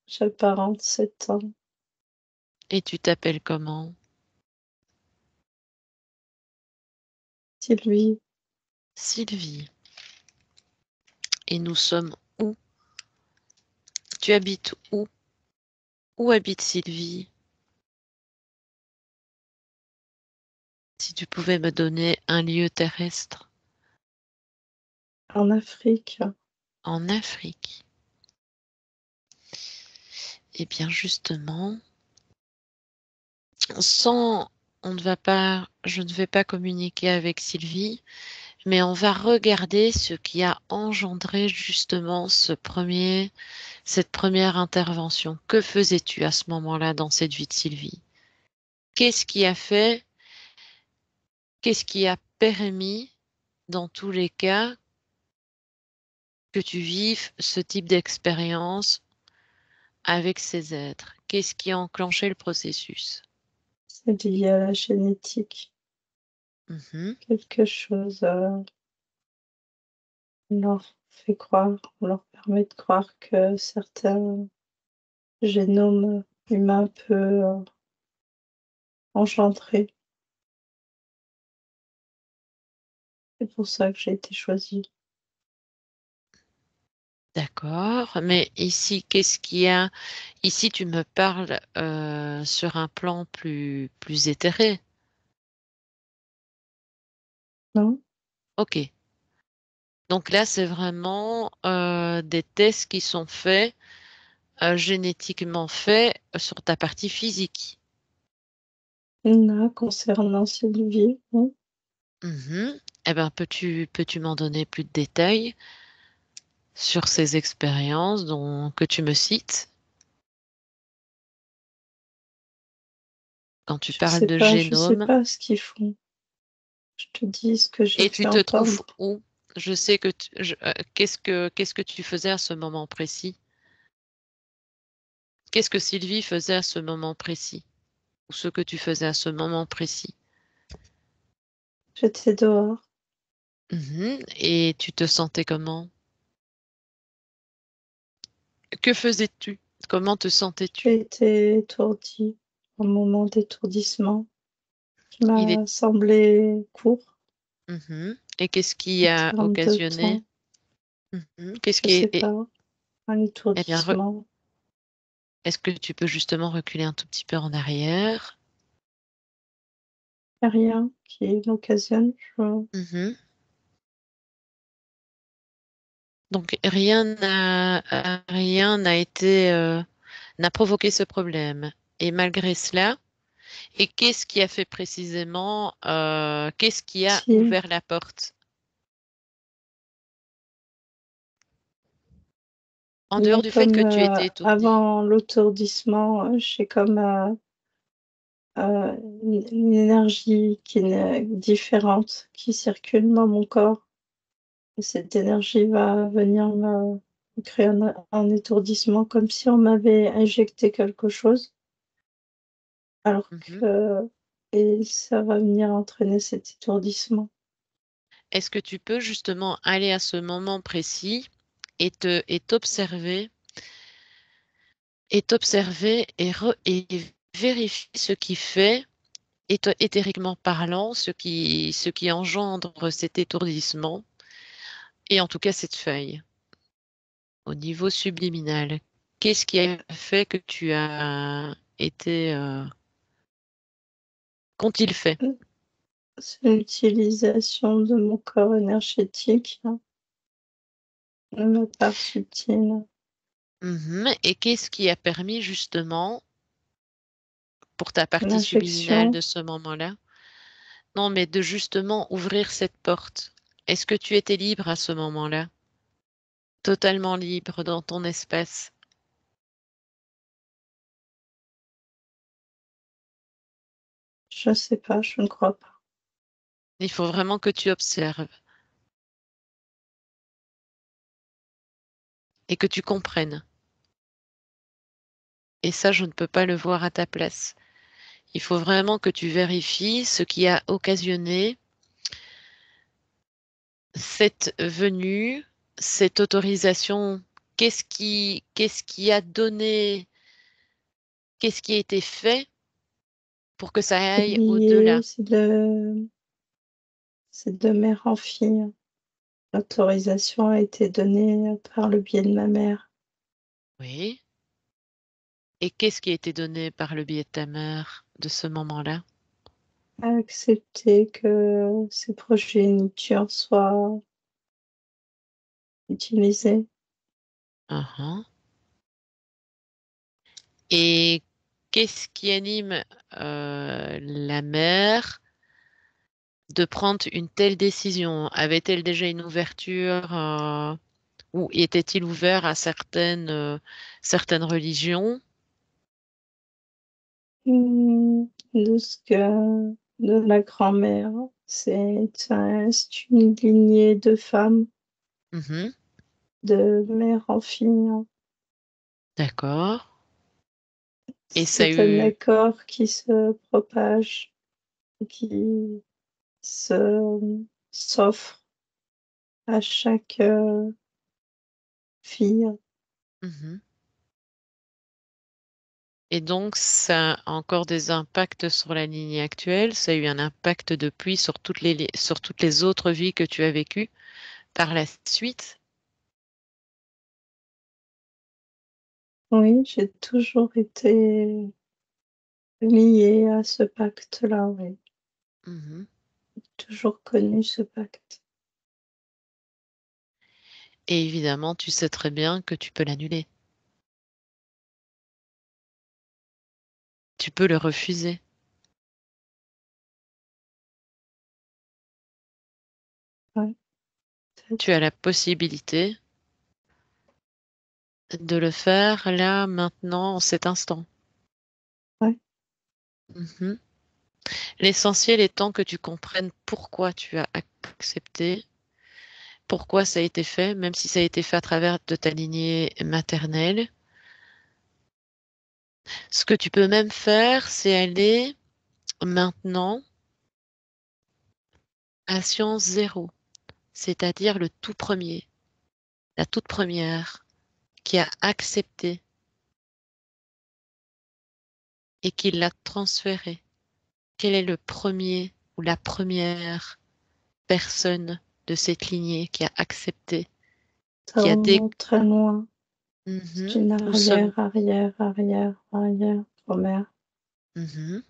j'apparente 7 ans. Et tu t'appelles comment? Sylvie, Sylvie. Et nous sommes où? Tu habites où? Où habite Sylvie? Si tu pouvais me donner un lieu terrestre. en Afrique. En Afrique. Eh bien, justement, sans, je ne vais pas communiquer avec Sylvie, mais on va regarder ce qui a engendré justement cette première intervention. Que faisais-tu à ce moment-là dans cette vie de Sylvie? Qu'est-ce qui a fait, qu'est-ce qui a permis, dans tous les cas, que tu vives ce type d'expérience avec ces êtres? Qu'est-ce qui a enclenché le processus? C'est lié à la génétique. Mhm. Quelque chose leur fait croire, on leur permet de croire que certains génomes humains peuvent engendrer. C'est pour ça que j'ai été choisie. D'accord, mais ici, qu'est-ce qu'il y a? Ici, tu me parles sur un plan plus éthéré. Non, Ok. Donc là, c'est vraiment des tests qui sont faits, génétiquement faits sur ta partie physique. là, concernant Sylvie, non. Mhm. Eh ben, peux-tu m'en donner plus de détails sur ces expériences que tu me cites quand tu parles de Je sais génome? pas ce qu'ils font. Je te dis ce que j'ai Et pu tu te trouves entendre. où? Je sais que qu'est-ce que tu faisais à ce moment précis? Qu'est-ce que Sylvie faisait à ce moment précis? Ou ce que tu faisais à ce moment précis? J'étais dehors, Mhm. Et tu te sentais comment? Que faisais-tu? Comment te sentais-tu? j'ai été étourdie, un moment d'étourdissement qui Il est... m'a semblé court Mhm. Et qu'est-ce qui en a termes de occasionné? temps. Mhm. Qu'est-ce Je qui sais est... pas, un Eh bien, étourdissement, est-ce que tu peux justement reculer un tout petit peu en arrière? rien qui l'occasionne. Mhm. Donc rien n'a été n'a provoqué ce problème. Et malgré cela, et qu'est-ce qui a fait précisément, qu'est-ce qui a Si, ouvert la porte? En il y dehors a du fait comme que tu étais étourdi. avant l'étourdissement, j'ai comme une énergie différente qui circule dans mon corps. Et cette énergie va venir me créer un étourdissement comme si on m'avait injecté quelque chose, alors Mhm. que et ça va venir entraîner cet étourdissement. Est-ce que tu peux justement aller à ce moment précis et t'observer et vérifier ce qui fait, éthériquement parlant, ce qui engendre cet étourdissement et en tout cas cette faille au niveau subliminal. Qu'est-ce qui a fait que tu as été, qu'ont-ils fait? C'est l'utilisation de mon corps énergétique, hein, de ma part subtile, Mhm. Et qu'est-ce qui a permis justement pour ta partie subliminale l'injection. de ce moment-là? Non, mais de justement ouvrir cette porte. Est-ce que tu étais libre à ce moment-là? Totalement libre dans ton espace. Je sais pas, je ne crois pas. Il faut vraiment que tu observes et que tu comprennes. Et ça, je ne peux pas le voir à ta place. Il faut vraiment que tu vérifies ce qui a occasionné cette venue, cette autorisation. Qu'est-ce qui a donné, qu'est-ce qui a été fait pour que ça C'est aille lié, au-delà? c'est de mère en fille. L'autorisation a été donnée par le biais de ma mère Oui. Et qu'est-ce qui a été donné par le biais de ta mère de ce moment-là? à accepter que ses progénitures soient utilisées. Uhum. Et qu'est-ce qui anime la mère de prendre une telle décision? Avait-elle déjà une ouverture ou était-il ouvert à certaines religions? De ce que de la grand-mère, c'est une lignée de femmes, Mhm. de mère en fille. D'accord. Et ça a C'est un eu... accord qui se propage, qui se s'offre à chaque, fille. Mhm. Et donc, ça a encore des impacts sur la lignée actuelle. Ça a eu un impact depuis sur toutes les autres vies que tu as vécues par la suite. Oui, j'ai toujours été liée à ce pacte-là, oui. Mhm. Toujours connu ce pacte. Et évidemment, tu sais très bien que tu peux l'annuler. Tu peux le refuser. Ouais, Tu peut-être. as la possibilité de le faire là, maintenant, en cet instant. Ouais, Mhm. L'essentiel étant que tu comprennes pourquoi tu as accepté, pourquoi ça a été fait, même si ça a été fait à travers de ta lignée maternelle. Ce que tu peux même faire, c'est aller maintenant à science zéro, c'est-à-dire le tout premier, la toute première qui a accepté et qui l'a transféré. Quel est le premier ou la première personne de cette lignée qui a accepté, ça qui a dé... remonte très loin. C'est Mhm. une Où sommes... arrière, arrière, arrière, arrière grand-mère Mhm.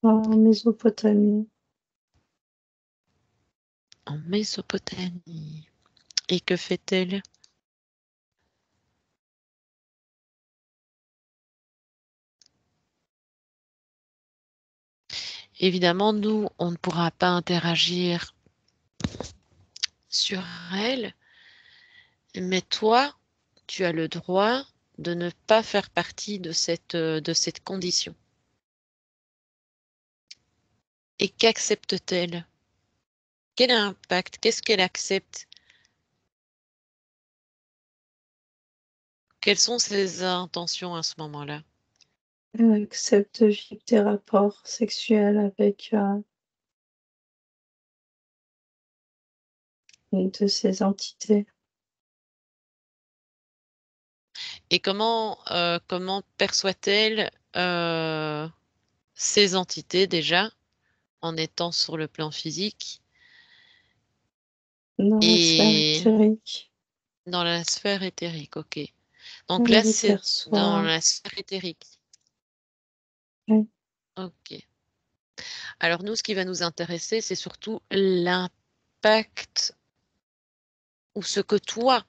en Mésopotamie. En Mésopotamie. Et que fait-elle? Évidemment, nous, on ne pourra pas interagir sur elle, mais toi, tu as le droit de ne pas faire partie de cette condition. Et qu'accepte-t-elle? Quel impact? Qu'est-ce qu'elle accepte? Quelles sont ses intentions à ce moment-là? Elle accepte de vivre des rapports sexuels avec une de ces entités. Et comment perçoit-elle ces entités déjà en étant sur le plan physique Dans la sphère et éthérique, dans la sphère éthérique? Ok. Donc elle là, les c'est dans perçoit. la sphère éthérique. Oui, Ok. Alors nous, ce qui va nous intéresser, c'est surtout l'impact ou ce que toi,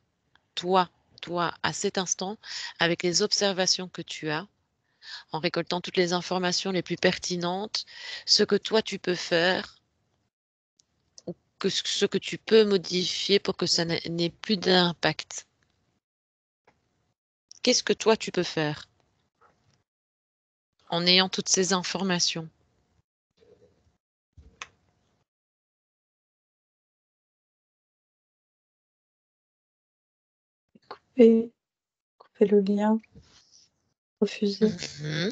toi, à cet instant, avec les observations que tu as, en récoltant toutes les informations les plus pertinentes, ce que toi tu peux faire ou que ce que tu peux modifier pour que ça n'ait plus d'impact. Qu'est-ce que toi tu peux faire en ayant toutes ces informations? couper, couper le lien. refuser, Mhm.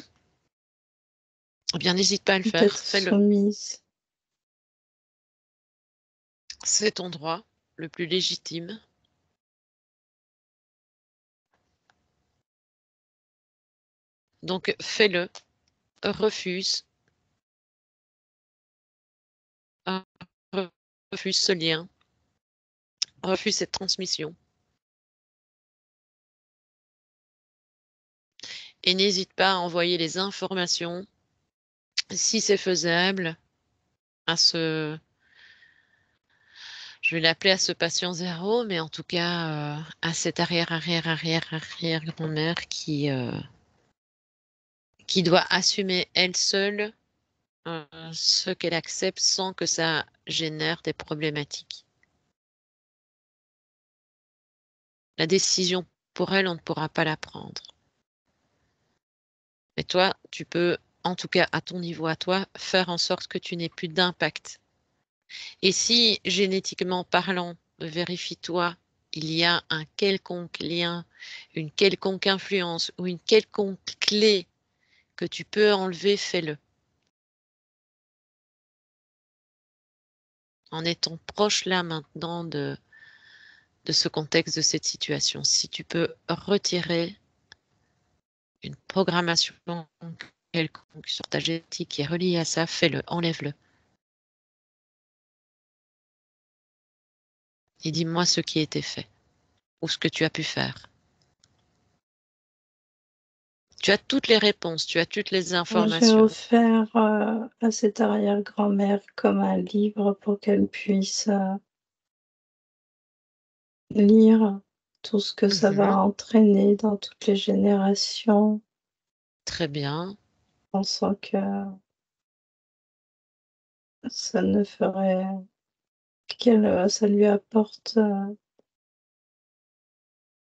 Eh bien, n'hésite pas à le faire. d'être Fais-le. soumise. C'est ton droit le plus légitime. Donc, fais-le. Refuse. Euh, Refuse ce lien. Refuse cette transmission. Et n'hésite pas à envoyer les informations, si c'est faisable, à ce, je vais l'appeler à ce patient zéro, mais en tout cas à cette arrière grand-mère qui doit assumer elle seule ce qu'elle accepte sans que ça génère des problématiques. La décision pour elle, on ne pourra pas la prendre. Mais toi, tu peux, en tout cas à ton niveau à toi, faire en sorte que tu n'aies plus d'impact. Et si, génétiquement parlant, vérifie-toi, il y a un quelconque lien, une quelconque influence ou une quelconque clé que tu peux enlever, fais-le. En étant proche là maintenant de ce contexte, de cette situation. Si tu peux retirer une programmation quelconque sur ta génétique qui est reliée à ça, fais-le, enlève-le. Et dis-moi ce qui a été fait ou ce que tu as pu faire. Tu as toutes les réponses, tu as toutes les J'ai informations. offert, à cette arrière-grand-mère comme un livre pour qu'elle puisse, lire tout ce que ça va Mhm. entraîner dans toutes les générations, Très bien. pensant que ça ne ferait ça lui apporte,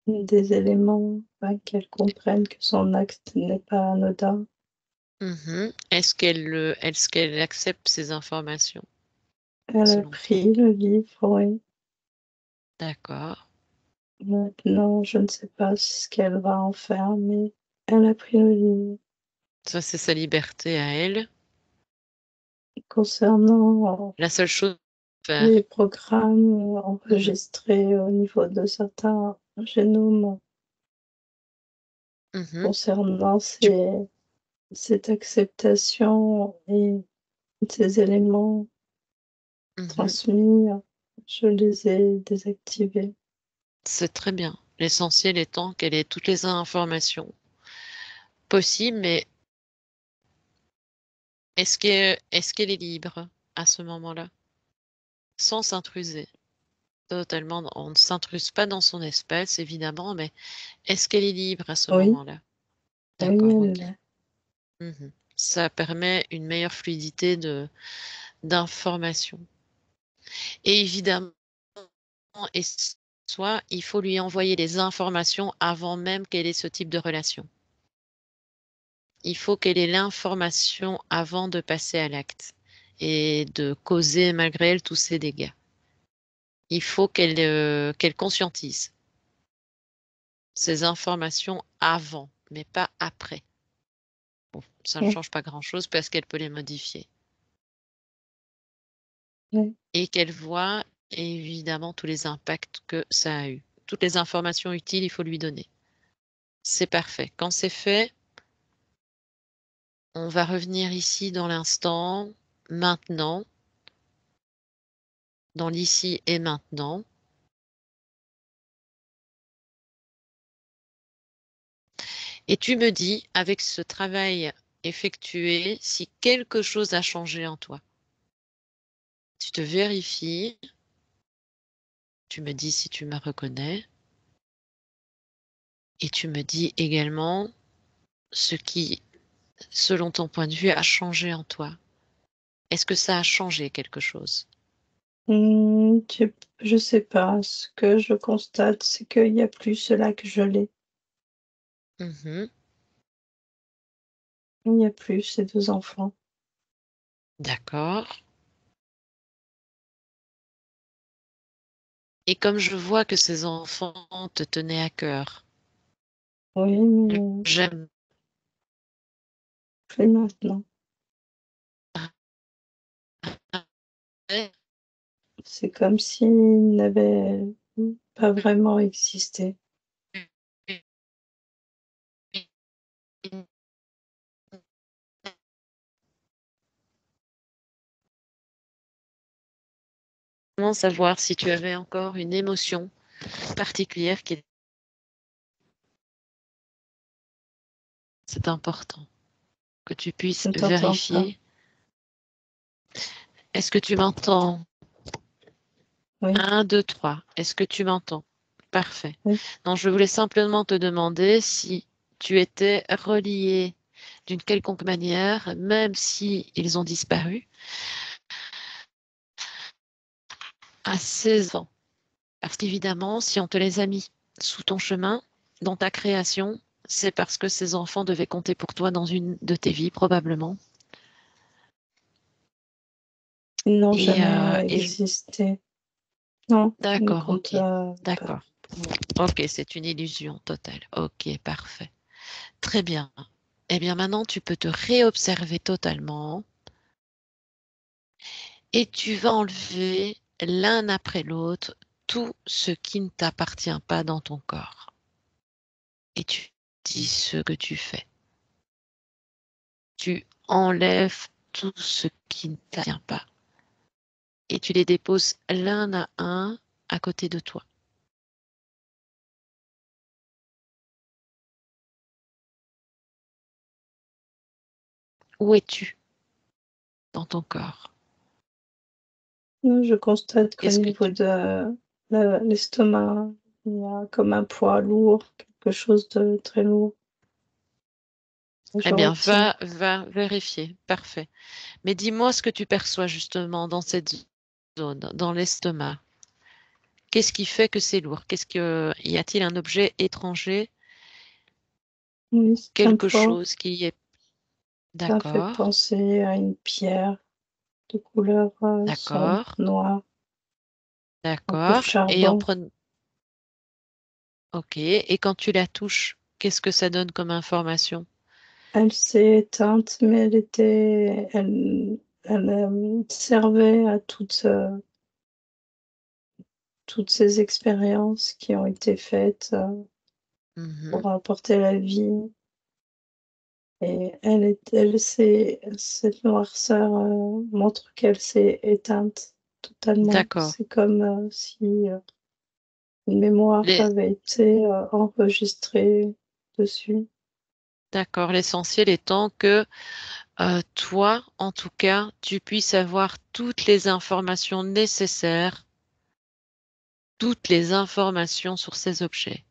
des éléments, qu'elle comprenne que son acte n'est pas anodin. Mhm. Est-ce qu'elle accepte ces informations, Elle a selon toi? pris le livre, oui. D'accord. Maintenant, je ne sais pas ce qu'elle va en faire, mais elle a pris le livre. Ça, c'est sa liberté à elle. Concernant La seule chose à les faire. programmes Mhm. enregistrés au niveau de certains génomes, Mhm. concernant Tu- cette acceptation et ces éléments Mhm. transmis, je les ai désactivés. C'est très bien. L'essentiel étant qu'elle ait toutes les informations possibles, mais est-ce qu'elle est libre à ce moment-là, sans s'intruser? Totalement, on ne s'intruse pas dans son espace, évidemment, mais est-ce qu'elle est libre à ce Oui, moment-là? oui, D'accord, elle ok. l'est. Mhm. Ça permet une meilleure fluidité d'information. Et évidemment, et soit il faut lui envoyer les informations avant même qu'elle ait ce type de relation. Il faut qu'elle ait l'information avant de passer à l'acte et de causer malgré elle tous ces dégâts. Il faut qu'elle conscientise ces informations avant, mais pas après. Bon, ça ne Mmh, change pas grand-chose parce qu'elle peut les modifier. oui, Et qu'elle voit évidemment tous les impacts que ça a eu. Toutes les informations utiles, il faut lui donner. C'est parfait. Quand c'est fait, on va revenir ici dans l'instant, maintenant, dans l'ici et maintenant. Et tu me dis, avec ce travail effectué, si quelque chose a changé en toi. Tu te vérifies, tu me dis si tu me reconnais, et tu me dis également ce qui, selon ton point de vue, a changé en toi. Est-ce que ça a changé quelque chose? je sais pas. Ce que je constate, c'est qu'il y a plus cela que je l'ai. Mhm. Il n'y a plus ces 2 enfants. D'accord. Et comme je vois que ces enfants te tenaient à cœur, Oui, mais j'aime. plus maintenant. C'est comme s'il n'avait pas vraiment existé. Comment savoir si tu avais encore une émotion particulière qui est... C'est important que tu Je puisses ne t'entends pas. vérifier. Est-ce que tu m'entends? Oui, 1, 2, 3. Est-ce que tu m'entends? Parfait. oui. Non, je voulais simplement te demander si tu étais relié d'une quelconque manière, même si ils ont disparu, à ces enfants. Parce qu'évidemment, si on te les a mis sous ton chemin, dans ta création, c'est parce que ces enfants devaient compter pour toi dans une de tes vies, probablement. Ils n'ont Et, jamais existé. Non, ils ne d'accord, comptent ok, pas. d'accord. Ok, c'est une illusion totale. Ok, parfait. Très bien. Eh bien, maintenant, tu peux te réobserver totalement et tu vas enlever l'un après l'autre tout ce qui ne t'appartient pas dans ton corps. Et tu dis ce que tu fais. Tu enlèves tout ce qui ne t'appartient pas et tu les déposes l'un à un à côté de toi. Où es-tu dans ton corps? Je constate qu'au Qu'est-ce que niveau tu... de l'estomac, il y a comme un poids lourd, quelque chose de très lourd. Eh Je bien, retire. va vérifier. Parfait. Mais dis-moi ce que tu perçois justement dans cette zone, dans l'estomac. Qu'est-ce qui fait que c'est lourd? Y a-t-il un objet étranger, Oui, c'est un quelque poids. chose qui est Ça fait d'accord, penser à une pierre de couleur sombre, d'accord, noire, un peu d'accord. Et charbon. ok. Et quand tu la touches, qu'est-ce que ça donne comme information? Elle s'est éteinte, mais elle servait à toutes ces expériences qui ont été faites Mhm. pour apporter la vie. Et cette noirceur montre qu'elle s'est éteinte totalement. D'accord. C'est comme si une mémoire Les- avait été enregistrée dessus. D'accord. L'essentiel étant que toi, en tout cas, tu puisses avoir toutes les informations nécessaires, toutes les informations sur ces objets.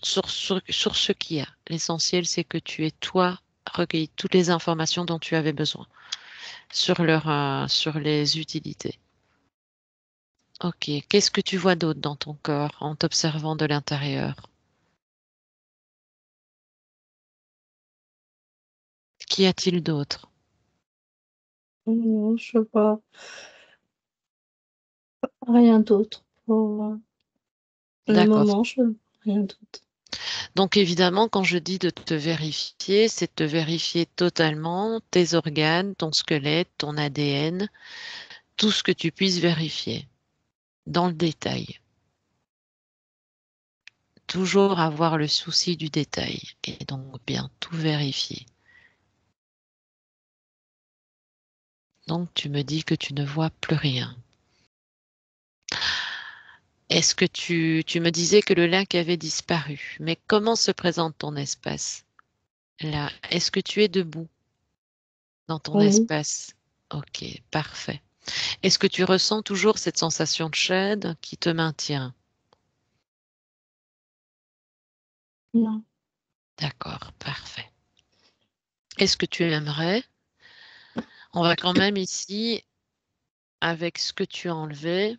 Sur ce qu'il y a. L'essentiel, c'est que tu aies, toi, recueilli toutes les informations dont tu avais besoin sur les utilités. Ok. Qu'est-ce que tu vois d'autre dans ton corps en t'observant de l'intérieur? Qu'y a-t-il d'autre? Non, je vois rien d'autre pour le D'accord. moment, je vois rien d'autre. Donc évidemment, quand je dis de te vérifier, c'est de te vérifier totalement tes organes, ton squelette, ton ADN, tout ce que tu puisses vérifier dans le détail. Toujours avoir le souci du détail et donc bien tout vérifier. Donc tu me dis que tu ne vois plus rien. Est-ce que tu me disais que le lac avait disparu, mais comment se présente ton espace là? Est-ce que tu es debout dans ton Oui, espace? Ok, parfait. Est-ce que tu ressens toujours cette sensation de chaîne qui te maintient? non, D'accord, parfait. Est-ce que tu aimerais, on va quand même ici, avec ce que tu as enlevé,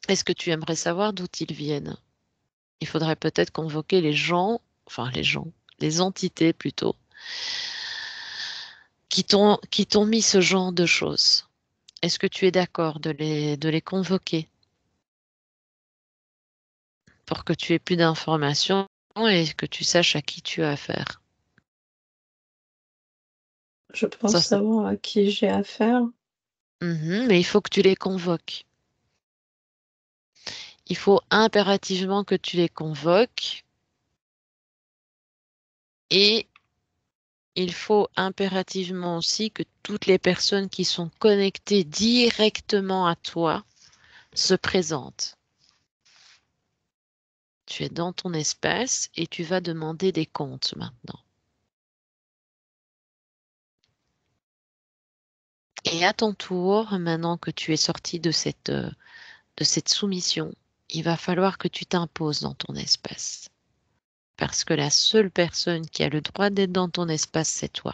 est-ce que tu aimerais savoir d'où ils viennent? Il faudrait peut-être convoquer les entités plutôt, qui t'ont mis ce genre de choses. Est-ce que tu es d'accord de les convoquer pour que tu aies plus d'informations et que tu saches à qui tu as affaire? Je Ça, pense savoir à qui j'ai affaire. Mais il faut que tu les convoques. Il faut impérativement que tu les convoques et il faut impérativement aussi que toutes les personnes qui sont connectées directement à toi se présentent. Tu es dans ton espace et tu vas demander des comptes maintenant. Et à ton tour, maintenant que tu es sorti de cette soumission, il va falloir que tu t'imposes dans ton espace. Parce que la seule personne qui a le droit d'être dans ton espace, c'est toi.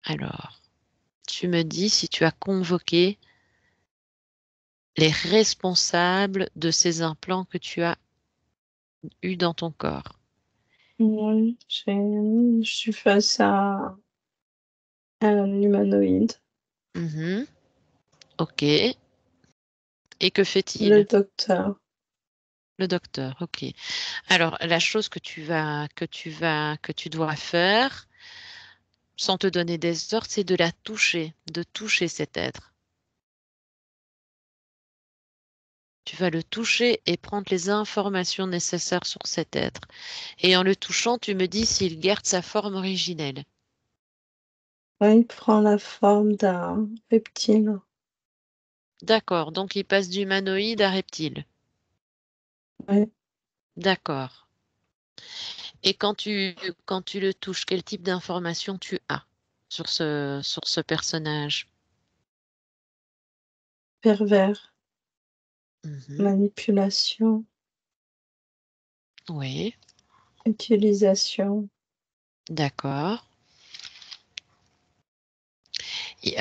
Alors, tu me dis si tu as convoqué les responsables de ces implants que tu as eus dans ton corps. Oui, je suis face à un humanoïde. Mhm. Ok. Et que Le fait-il? docteur. Le docteur, ok. Alors, la chose que tu dois faire, sans te donner des ordres, c'est de toucher cet être. Tu vas le toucher et prendre les informations nécessaires sur cet être. Et en le touchant, tu me dis s'il garde sa forme originelle. Ouais, il prend la forme d'un reptile. D'accord, donc il passe d'humanoïde à reptile. Ouais. D'accord. Et quand tu le touches, quel type d'informations tu as sur ce personnage? Pervers, Mhm. manipulation, Oui, utilisation. d'accord. Et,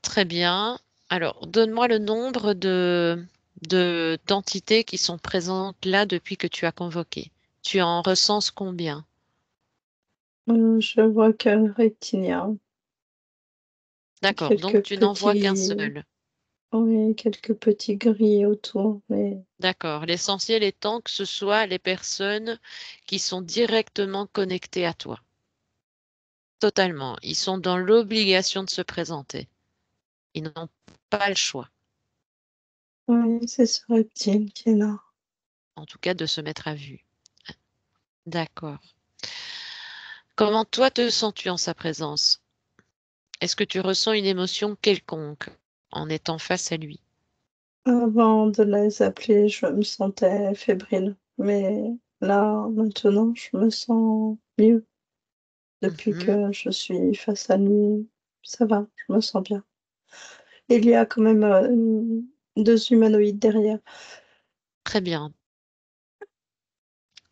très bien. Alors, donne-moi le nombre d'entités qui sont présentes là depuis que tu as convoqué. Tu en recenses combien? Je vois qu'un reptilien. D'accord, donc Quelques tu n'en vois qu'un petits, seul. oui, quelques petits gris autour, mais D'accord. L'essentiel étant que ce soit les personnes qui sont directement connectées à toi. Totalement. Ils sont dans l'obligation de se présenter. Ils n'ont pas le choix, oui, c'est ce reptile qui est là. en tout cas de se mettre à vue. D'accord. Comment toi te sens-tu en sa présence? Est-ce que tu ressens une émotion quelconque en étant face à lui? Avant de les appeler, je me sentais fébrile, mais là, maintenant, je me sens mieux. Depuis Mhm. que je suis face à lui, ça va, je me sens bien. Il y a quand même 2 humanoïdes derrière, Très bien.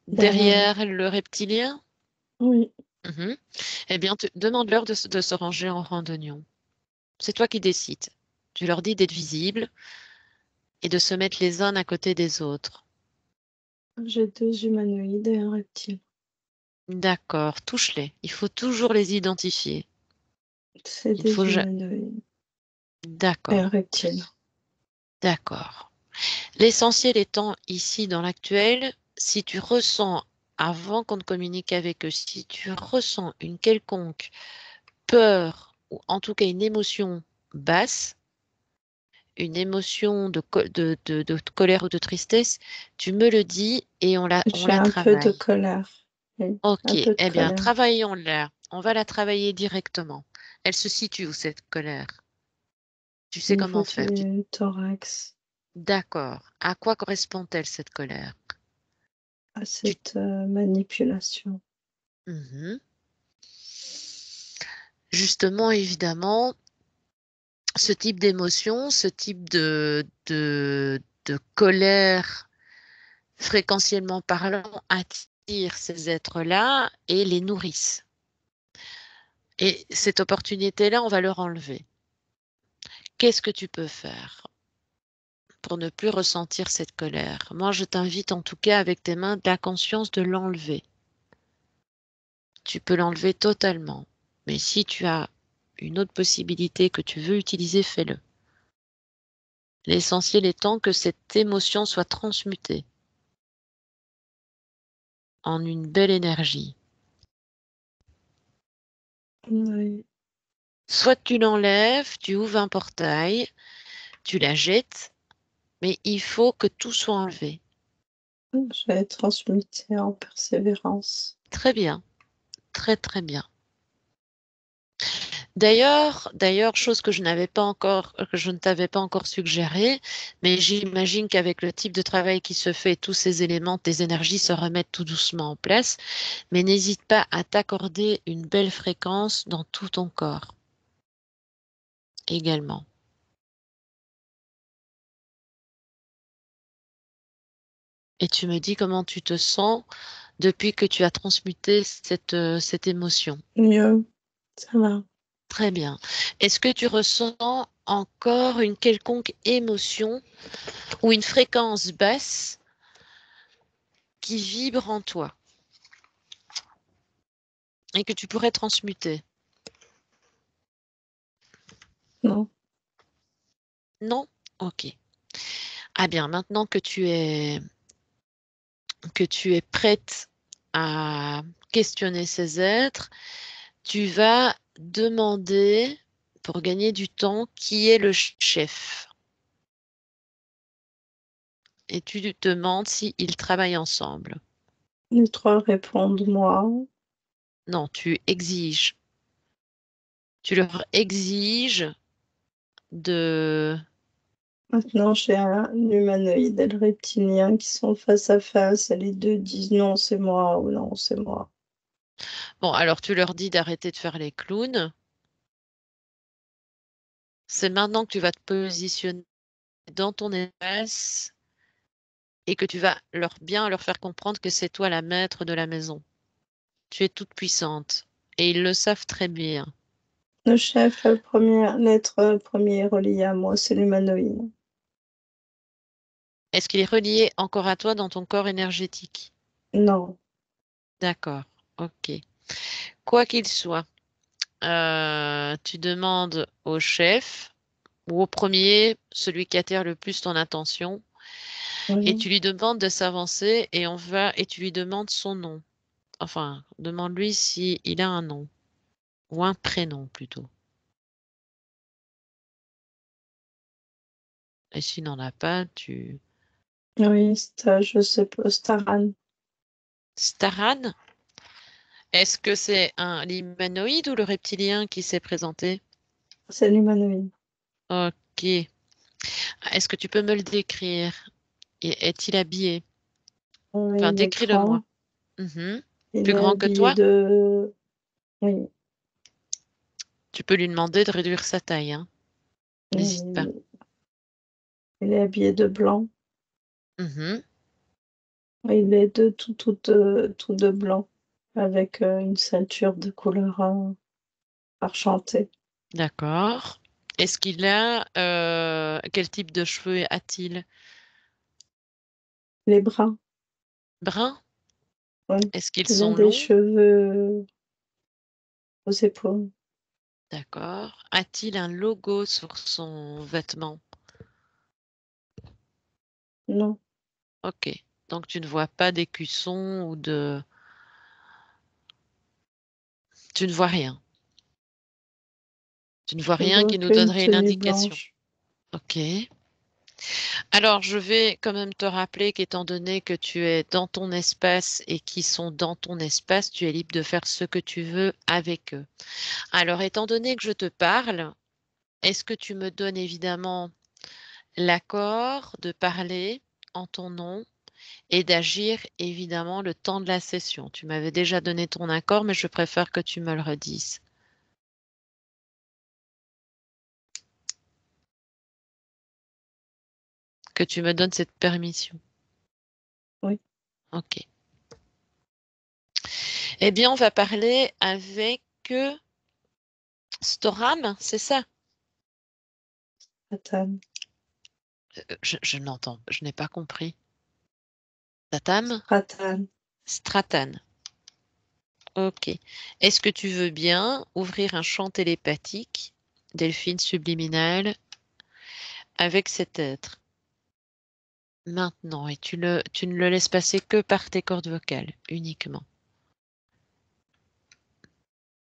derrière lui. Derrière le reptilien? Oui, Mhm. Eh bien, demande-leur de se ranger en rang d'oignon. C'est toi qui décides. Tu leur dis d'être visibles et de se mettre les uns à côté des autres. j'ai 2 humanoïdes et un reptile. D'accord, touche-les. Il faut toujours les identifier. C'est Il faut des ja- humanoïdes et un D'accord, reptile. d'accord. L'essentiel étant ici dans l'actuel, si tu ressens, avant qu'on ne communique avec eux, si tu ressens une quelconque peur ou en tout cas une émotion basse, une émotion de colère ou de tristesse, tu me le dis et on J'ai la un peu de travaille. colère. Oui, Ok, un peu de eh bien, colère. travaillons-la. On va la travailler directement. Elle se situe où cette colère? Tu Au sais niveau comment faire. du thorax, D'accord. À quoi correspond-elle cette colère? à Tu... cette manipulation. Mhm. Justement, évidemment, ce type d'émotion, ce type de colère, fréquentiellement parlant, attire ces êtres-là et les nourrissent. Et cette opportunité-là, on va leur enlever. Qu'est-ce que tu peux faire pour ne plus ressentir cette colère? Moi, je t'invite en tout cas avec tes mains de la conscience de l'enlever. Tu peux l'enlever totalement. Mais si tu as une autre possibilité que tu veux utiliser, fais-le. L'essentiel étant que cette émotion soit transmutée en une belle énergie. Oui. Soit tu l'enlèves, tu ouvres un portail, tu la jettes, mais il faut que tout soit enlevé. Je vais transmuter en persévérance. Très bien, très très bien. D'ailleurs, chose que je n'avais pas encore, que je ne t'avais pas encore suggéré, mais j'imagine qu'avec le type de travail qui se fait, tous ces éléments, tes énergies se remettent tout doucement en place, mais n'hésite pas à t'accorder une belle fréquence dans tout ton corps également. Et tu me dis comment tu te sens depuis que tu as transmuté cette émotion. Mieux, ça va. Très bien. Est-ce que tu ressens encore une quelconque émotion ou une fréquence basse qui vibre en toi et que tu pourrais transmuter? Non. Non? Ok. Ah bien, maintenant que tu es prête à questionner ces êtres, tu vas demander, pour gagner du temps, qui est le chef. Et tu te demandes s'ils travaillent ensemble. Les 3 répondent moi. Non, tu exiges. Tu leur exiges de... Maintenant, j'ai un humanoïde et le reptilien qui sont face à face et les 2 disent: «Non, c'est moi» ou «Non, c'est moi». Bon, alors tu leur dis d'arrêter de faire les clowns. C'est maintenant que tu vas te positionner dans ton espace et que tu vas bien leur faire comprendre que c'est toi la maître de la maison. Tu es toute puissante et ils le savent très bien. Le chef, l'être premier relié à moi, c'est l'humanoïde. Est-ce qu'il est relié encore à toi dans ton corps énergétique? Non, D'accord, ok. Quoi qu'il soit, tu demandes au chef ou au premier, celui qui attire le plus ton attention, et oui. tu lui demandes de s'avancer et tu lui demandes son nom. Enfin, demande-lui s'il a un nom ou un prénom plutôt. Et s'il n'en a pas, tu... Oui, je sais pas, Staran, Staran? Est-ce que c'est l'humanoïde ou le reptilien qui s'est présenté? c'est l'humanoïde. Ok. Est-ce que tu peux me le décrire? Est-il habillé? Oui, Enfin, il est décris-le-moi. grand, Mhm. il Plus est grand que habillé toi? de oui, Tu peux lui demander de réduire sa taille, hein. N'hésite pas. il il est habillé de blanc. Mhm. Il est tout de blanc avec, une ceinture de couleur, argentée. D'accord. Est-ce qu'il a... quel type de cheveux a-t-il? Les bras, Bruns? oui. Est-ce qu'ils Il a sont des longs? cheveux aux épaules. D'accord. A-t-il un logo sur son vêtement? Non, Ok. Donc tu ne vois pas d'écusson ou de... Tu ne vois rien. Tu ne vois je rien vois qui nous qu'une donnerait une tenue indication. blanche. Ok. Alors, je vais quand même te rappeler qu'étant donné que tu es dans ton espace et qu'ils sont dans ton espace, tu es libre de faire ce que tu veux avec eux. Alors, étant donné que je te parle, est-ce que tu me donnes évidemment l'accord de parler en ton nom et d'agir évidemment le temps de la session? Tu m'avais déjà donné ton accord, mais je préfère que tu me le redises, que tu me donnes cette permission. Oui, Ok. Eh bien, on va parler avec Storam, c'est ça? Tatane, Je n'entends, je n'ai pas compris. Tatam? Stratane. Stratan. Ok. Est-ce que tu veux bien ouvrir un champ télépathique, Delphine subliminal, avec cet être? maintenant, et tu ne le laisses passer que par tes cordes vocales, uniquement.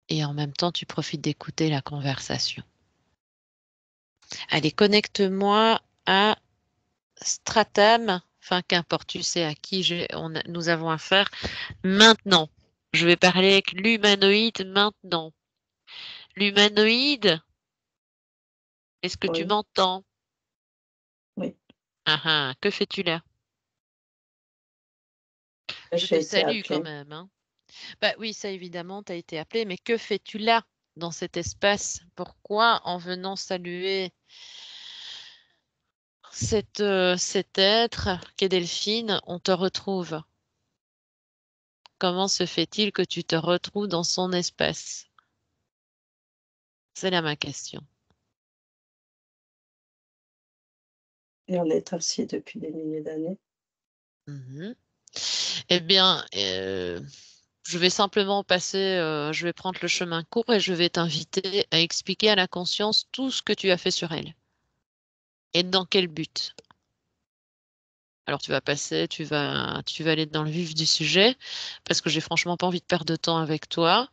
Et en même temps, tu profites d'écouter la conversation. Allez, connecte-moi à Stratam, enfin qu'importe, tu sais à qui nous avons affaire maintenant. Je vais parler avec l'humanoïde maintenant. L'humanoïde, est-ce que tu Oui, m'entends? oui. Ah ah, que fais-tu là? Je te J'ai été salue quand appelée. même, hein. Bah oui, ça évidemment, tu as été appelé, mais que fais-tu là, dans cet espace? Pourquoi, en venant saluer cet être qu'est Delphine, on te retrouve? Comment se fait-il que tu te retrouves dans son espace? C'est là ma question. Et on est ainsi depuis des milliers d'années. Mhm. Eh bien, je vais simplement passer, je vais prendre le chemin court et je vais t'inviter à expliquer à la conscience tout ce que tu as fait sur elle. Et dans quel but? Alors tu vas passer, tu vas aller dans le vif du sujet, parce que j'ai franchement pas envie de perdre de temps avec toi.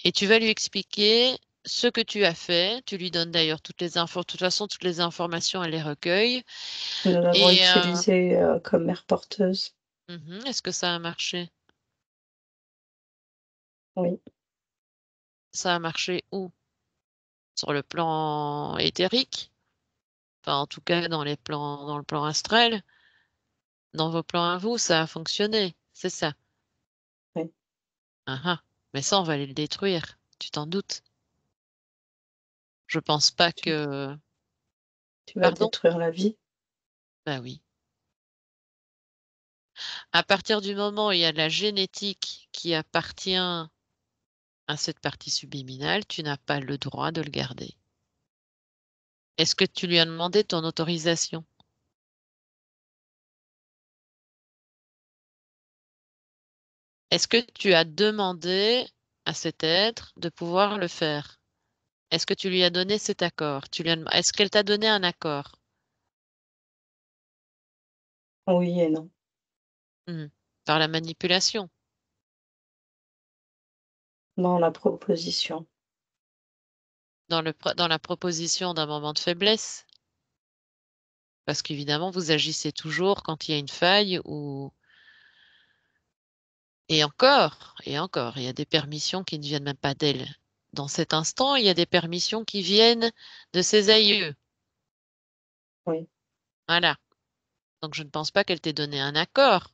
Et tu vas lui expliquer ce que tu as fait. Tu lui donnes d'ailleurs toutes les infos. De toute façon, toutes les informations, elle les recueille. Nous l'avons Et utilisée, comme mère porteuse. est-ce que ça a marché? Oui, Ça a marché où? Sur le plan éthérique? Enfin, en tout cas, dans le plan astral. Dans vos plans à vous, ça a fonctionné. C'est ça. oui. Ah ah. Mais ça, on va aller le détruire. Tu t'en doutes? Je pense pas Tu que... tu vas Pardon? détruire la vie. Bah oui. À partir du moment où il y a de la génétique qui appartient à cette partie subliminale, tu n'as pas le droit de le garder. Est-ce que tu lui as demandé ton autorisation? Est-ce que tu as demandé à cet être de pouvoir le faire? Est-ce que tu lui as donné cet accord? Est-ce qu'elle t'a donné un accord? Oui et non. Hmm. Par la manipulation, Dans la proposition. dans la proposition d'un moment de faiblesse, parce qu'évidemment, vous agissez toujours quand il y a une faille ou... et encore, il y a des permissions qui ne viennent même pas d'elle. Dans cet instant, il y a des permissions qui viennent de ses aïeux. Oui, Voilà. Donc je ne pense pas qu'elle t'ait donné un accord.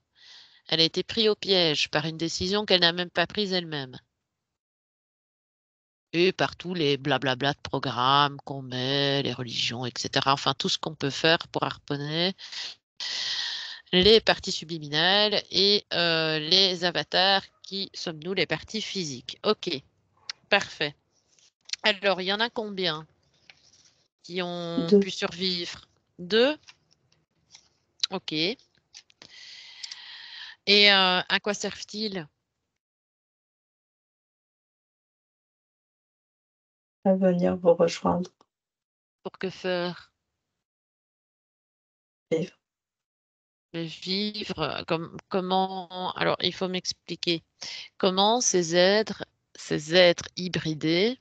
Elle a été prise au piège par une décision qu'elle n'a même pas prise elle-même. Et par tous les blablabla de programmes qu'on met, les religions, etc. Enfin, tout ce qu'on peut faire pour harponner les parties subliminales et les avatars qui sommes nous, les parties physiques. Ok, parfait. Alors, il y en a combien qui ont 2. pu survivre? Deux? Ok. Et à quoi servent-ils? À venir vous rejoindre, Pour que faire? vivre. Vivre? Comment? Alors, il faut m'expliquer. Comment ces êtres hybridés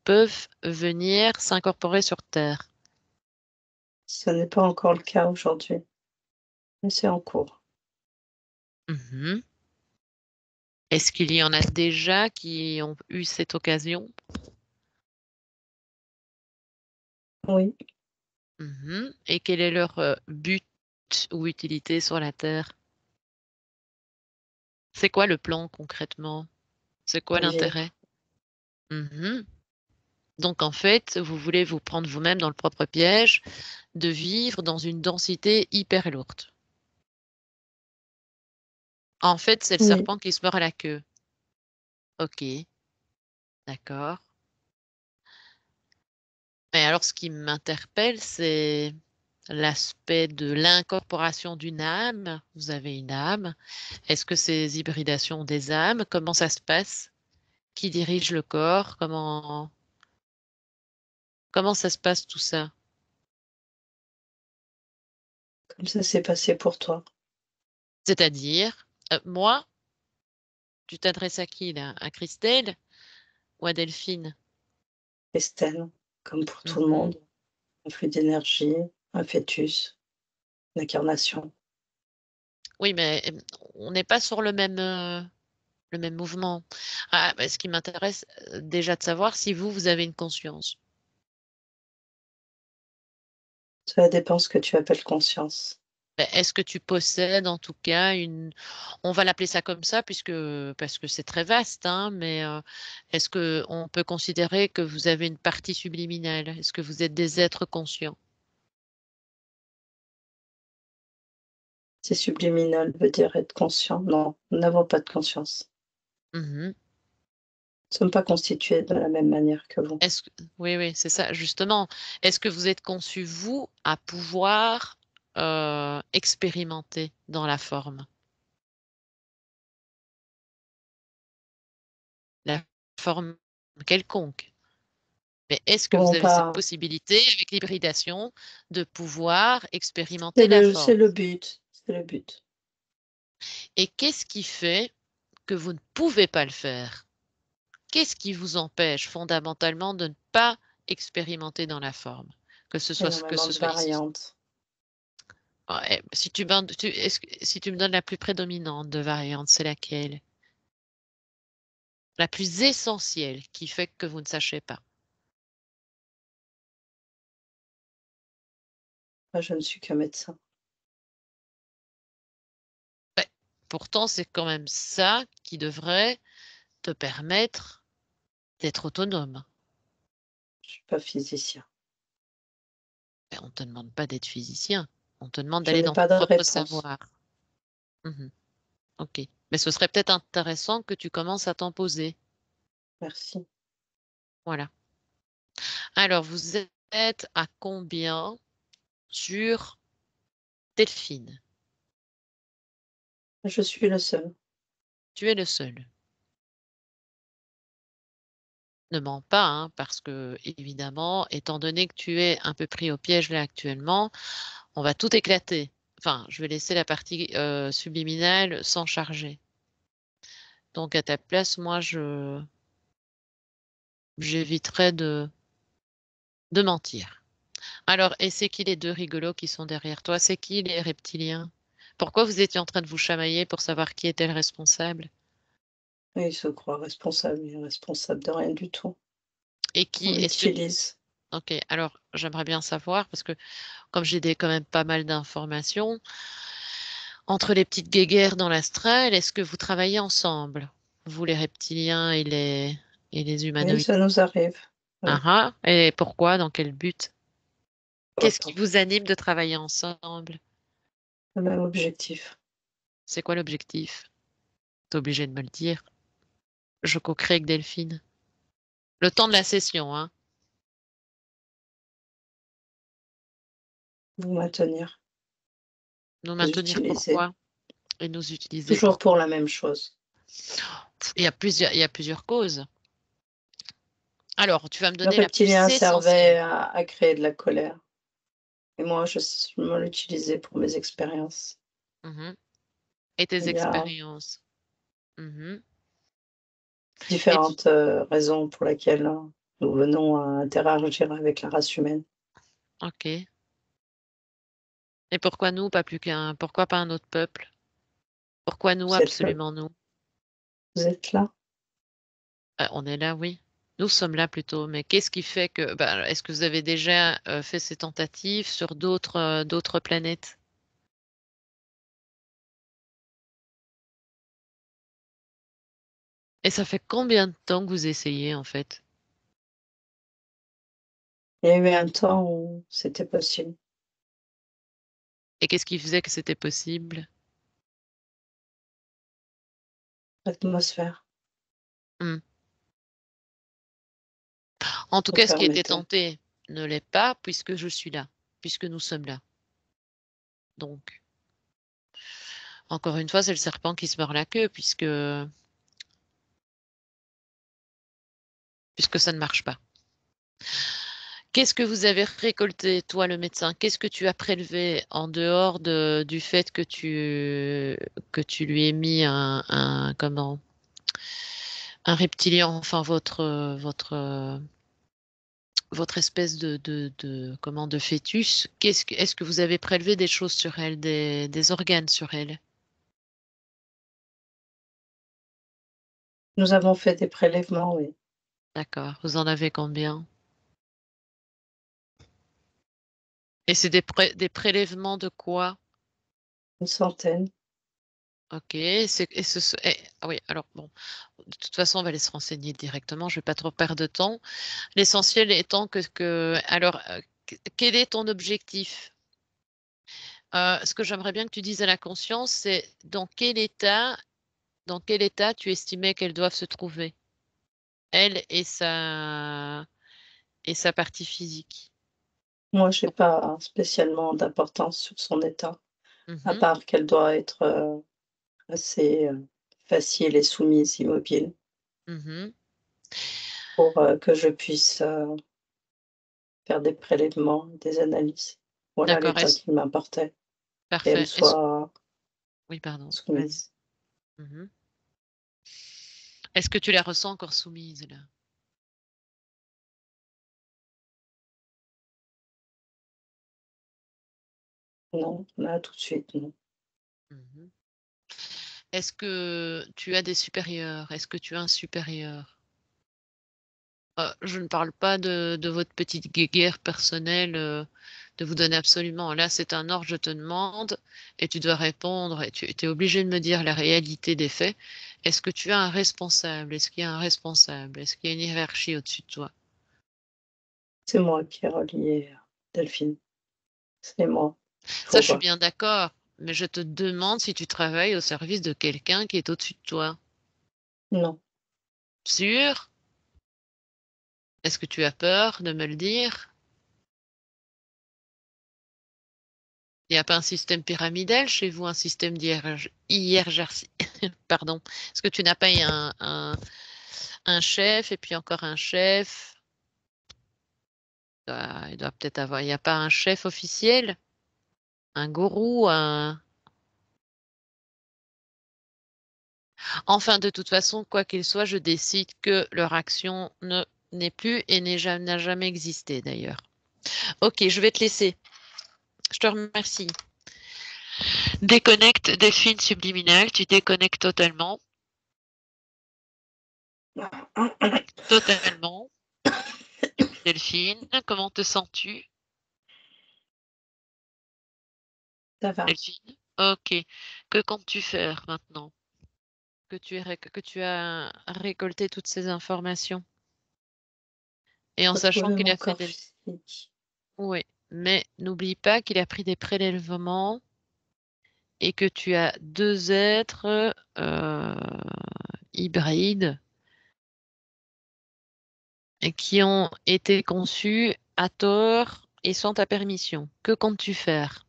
peuvent venir s'incorporer sur Terre? Ce n'est pas encore le cas aujourd'hui, mais c'est en cours. Mhm. Est-ce qu'il y en a déjà qui ont eu cette occasion? Oui, Mhm. Et quel est leur but ou utilité sur la Terre? C'est quoi le plan concrètement? C'est quoi l'intérêt? vivre. Mhm. Donc en fait, vous voulez vous prendre vous-même dans le propre piège de vivre dans une densité hyper lourde. En fait, c'est le Oui, serpent qui se mord à la queue. Ok, d'accord. Mais alors, ce qui m'interpelle, c'est l'aspect de l'incorporation d'une âme. Vous avez une âme. Est-ce que ces hybridations ont des âmes? Comment ça se passe? Qui dirige le corps? Comment ça se passe tout ça? Comme ça s'est passé pour toi. C'est-à-dire, moi, tu t'adresses à qui là? À Christelle ou à Delphine? Estelle, comme pour tout le Mhm. monde, un flux d'énergie, un fœtus, une incarnation. Oui, mais on n'est pas sur le même mouvement. Ah, bah, ce qui m'intéresse déjà de savoir si vous avez une conscience. Cela dépend ce que tu appelles conscience. Ben, est-ce que tu possèdes en tout cas on va l'appeler ça comme ça parce que c'est très vaste, hein, mais est-ce que on peut considérer que vous avez une partie subliminale? Est-ce que vous êtes des êtres conscients? C'est subliminal veut dire être conscient. Non, nous n'avons pas de conscience. Mhm. Nous ne sommes pas constitués de la même manière que vous. Est-ce que, oui, oui, c'est ça, justement. Est-ce que vous êtes conçu, vous, à pouvoir expérimenter dans la forme? La forme quelconque. Mais est-ce que Nous vous n'avons avez cette pas. possibilité, avec l'hybridation, de pouvoir C'est expérimenter la le, forme? c'est le but. C'est le but. Et qu'est-ce qui fait que vous ne pouvez pas le faire? Qu'est-ce qui vous empêche fondamentalement de ne pas expérimenter dans la forme? Que Énormément ce de soit ici. variantes. Ouais, si tu me donnes la plus prédominante de variantes, c'est laquelle? La plus essentielle qui fait que vous ne sachez pas. Moi, je ne suis qu'un médecin. Ouais. Pourtant, c'est quand même ça qui devrait te permettre d'être autonome. Je ne suis pas physicien. Ben, on ne te demande pas d'être physicien. On te demande Je d'aller n'ai dans ton pas de propre réponse. savoir. Mhm. Ok. Mais ce serait peut-être intéressant que tu commences à t'en poser. Merci. Voilà. Alors, vous êtes à combien sur Delphine? Je suis le seul. Tu es le seul. Ne mens pas, hein, parce que, évidemment, étant donné que tu es un peu pris au piège là actuellement, on va tout éclater. Enfin, je vais laisser la partie subliminale sans charger. Donc, à ta place, moi, j'éviterais de mentir. Alors, et c'est qui les deux rigolos qui sont derrière toi? C'est qui les reptiliens? Pourquoi vous étiez en train de vous chamailler pour savoir qui était le responsable? Et il se croit responsable. Il est responsable de rien du tout. Et On qui est-ce que l'utilise. ok, alors j'aimerais bien savoir parce que comme j'ai des quand même pas mal d'informations, entre les petites guéguerres dans l'astral, est-ce que vous travaillez ensemble? Vous les reptiliens et les Oui, humanoïdes? ça nous arrive. Ah Oui, ah, et pourquoi? Dans quel but? pas Qu'est-ce qui tant. vous anime de travailler ensemble? Le même objectif. C'est quoi l'objectif? T'es obligé de me le dire. Je co-crée avec Delphine. Le temps de la session, hein. Vous maintenir. Nous Vous maintenir utiliser. pourquoi? Et nous utiliser Toujours pour pourquoi? la même chose. Il y a plusieurs causes. Alors, tu vas me Le donner la reptilien plus servait essentielle. à créer de la colère. Et moi, je me l'utilisais pour mes expériences. Mhm. Et tes Il y a expériences. Mhm. Et tu- différentes raisons pour lesquelles nous venons à interagir avec la race humaine. ok. Et pourquoi nous, pourquoi pas un autre peuple? Pourquoi nous, Vous êtes là. absolument nous? Vous êtes là. On est là, oui. Nous sommes là plutôt. Mais qu'est-ce qui fait que, bah, est-ce que vous avez déjà fait ces tentatives sur d'autres planètes? Et ça fait combien de temps que vous essayez, en fait? Il y a eu un temps où c'était possible. Et qu'est-ce qui faisait que c'était possible? L'atmosphère Hmm. En tout nous cas, ce qui était permettait. tenté ne l'est pas puisque je suis là, puisque nous sommes là. Donc, encore une fois, c'est le serpent qui se mord la queue puisque ça ne marche pas. Qu'est-ce que vous avez récolté, toi, le médecin? Qu'est-ce que tu as prélevé en dehors du fait que tu lui aies mis un reptilien, enfin votre espèce de fœtus. Est-ce que vous avez prélevé des choses sur elle, des organes sur elle? Nous avons fait des prélèvements, oui, D'accord. Vous en avez combien? Et c'est des prélèvements de quoi? une centaine. Ok. Ah oui, alors bon, de toute façon, on va aller se renseigner directement. Je vais pas trop perdre de temps. L'essentiel étant alors, quel est ton objectif? Ce que j'aimerais bien que tu dises à la conscience, c'est dans quel état tu estimais qu'elles doivent se trouver, elle et sa partie physique. Moi, j'ai pas spécialement d'importance sur son état, à Mhm, part qu'elle doit être, assez, facile et soumise, immobile mhm. pour, que je puisse, faire des prélèvements, des analyses. Voilà D'accord, l'état qui m'importait, qu'elle parfait. soit Oui, pardon, vas-y. soumise. Mhm. Est-ce que tu la ressens encore soumise là? Non, là, tout de suite, non. Mhm. Est-ce que tu as des supérieurs? Est-ce que tu as un supérieur? Je ne parle pas de votre petite guéguerre personnelle, de vous donner absolument. Là, c'est un ordre, je te demande, et tu dois répondre, et tu es obligé de me dire la réalité des faits. Est-ce que tu as un responsable? Est-ce qu'il y a un responsable? Est-ce qu'il y a une hiérarchie au-dessus de toi? C'est moi qui ai relié, Delphine, c'est moi. Il Ça, faut je suis voir. bien d'accord, mais je te demande si tu travailles au service de quelqu'un qui est au-dessus de toi. Non, Sûr? Est-ce que tu as peur de me le dire? Il n'y a pas un système pyramidal chez vous, un système d'hiérarchie? Pardon. Est-ce que tu n'as pas un chef et puis encore un chef? Il doit peut-être avoir. Il n'y a pas un chef officiel? Un gourou? Enfin, de toute façon, quoi qu'il soit, je décide que leur action n'est plus et n'a jamais existé d'ailleurs. Ok, je vais te laisser. Je te remercie. Déconnecte Delphine subliminale, tu déconnectes totalement. Totalement. Delphine, comment te sens-tu? ça va. Delphine? Ok. Que comptes-tu faire maintenant que tu as récolté toutes ces informations? Et en sachant Retrouver qu'il mon a fait corps des... physique. Oui, mais n'oublie pas qu'il a pris des prélèvements et que tu as deux êtres hybrides et qui ont été conçus à tort et sans ta permission. Que comptes-tu faire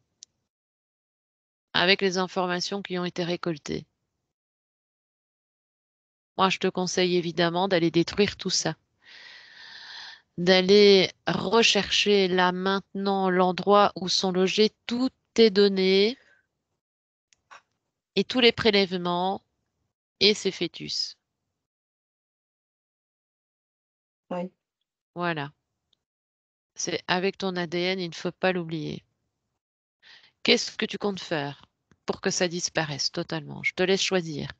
avec les informations qui ont été récoltées? Moi, je te conseille évidemment d'aller détruire tout ça, d'aller rechercher là maintenant l'endroit où sont logées toutes tes données et tous les prélèvements et ces fœtus. Oui, Voilà. C'est avec ton ADN, il ne faut pas l'oublier. Qu'est-ce que tu comptes faire pour que ça disparaisse totalement? Je te laisse choisir.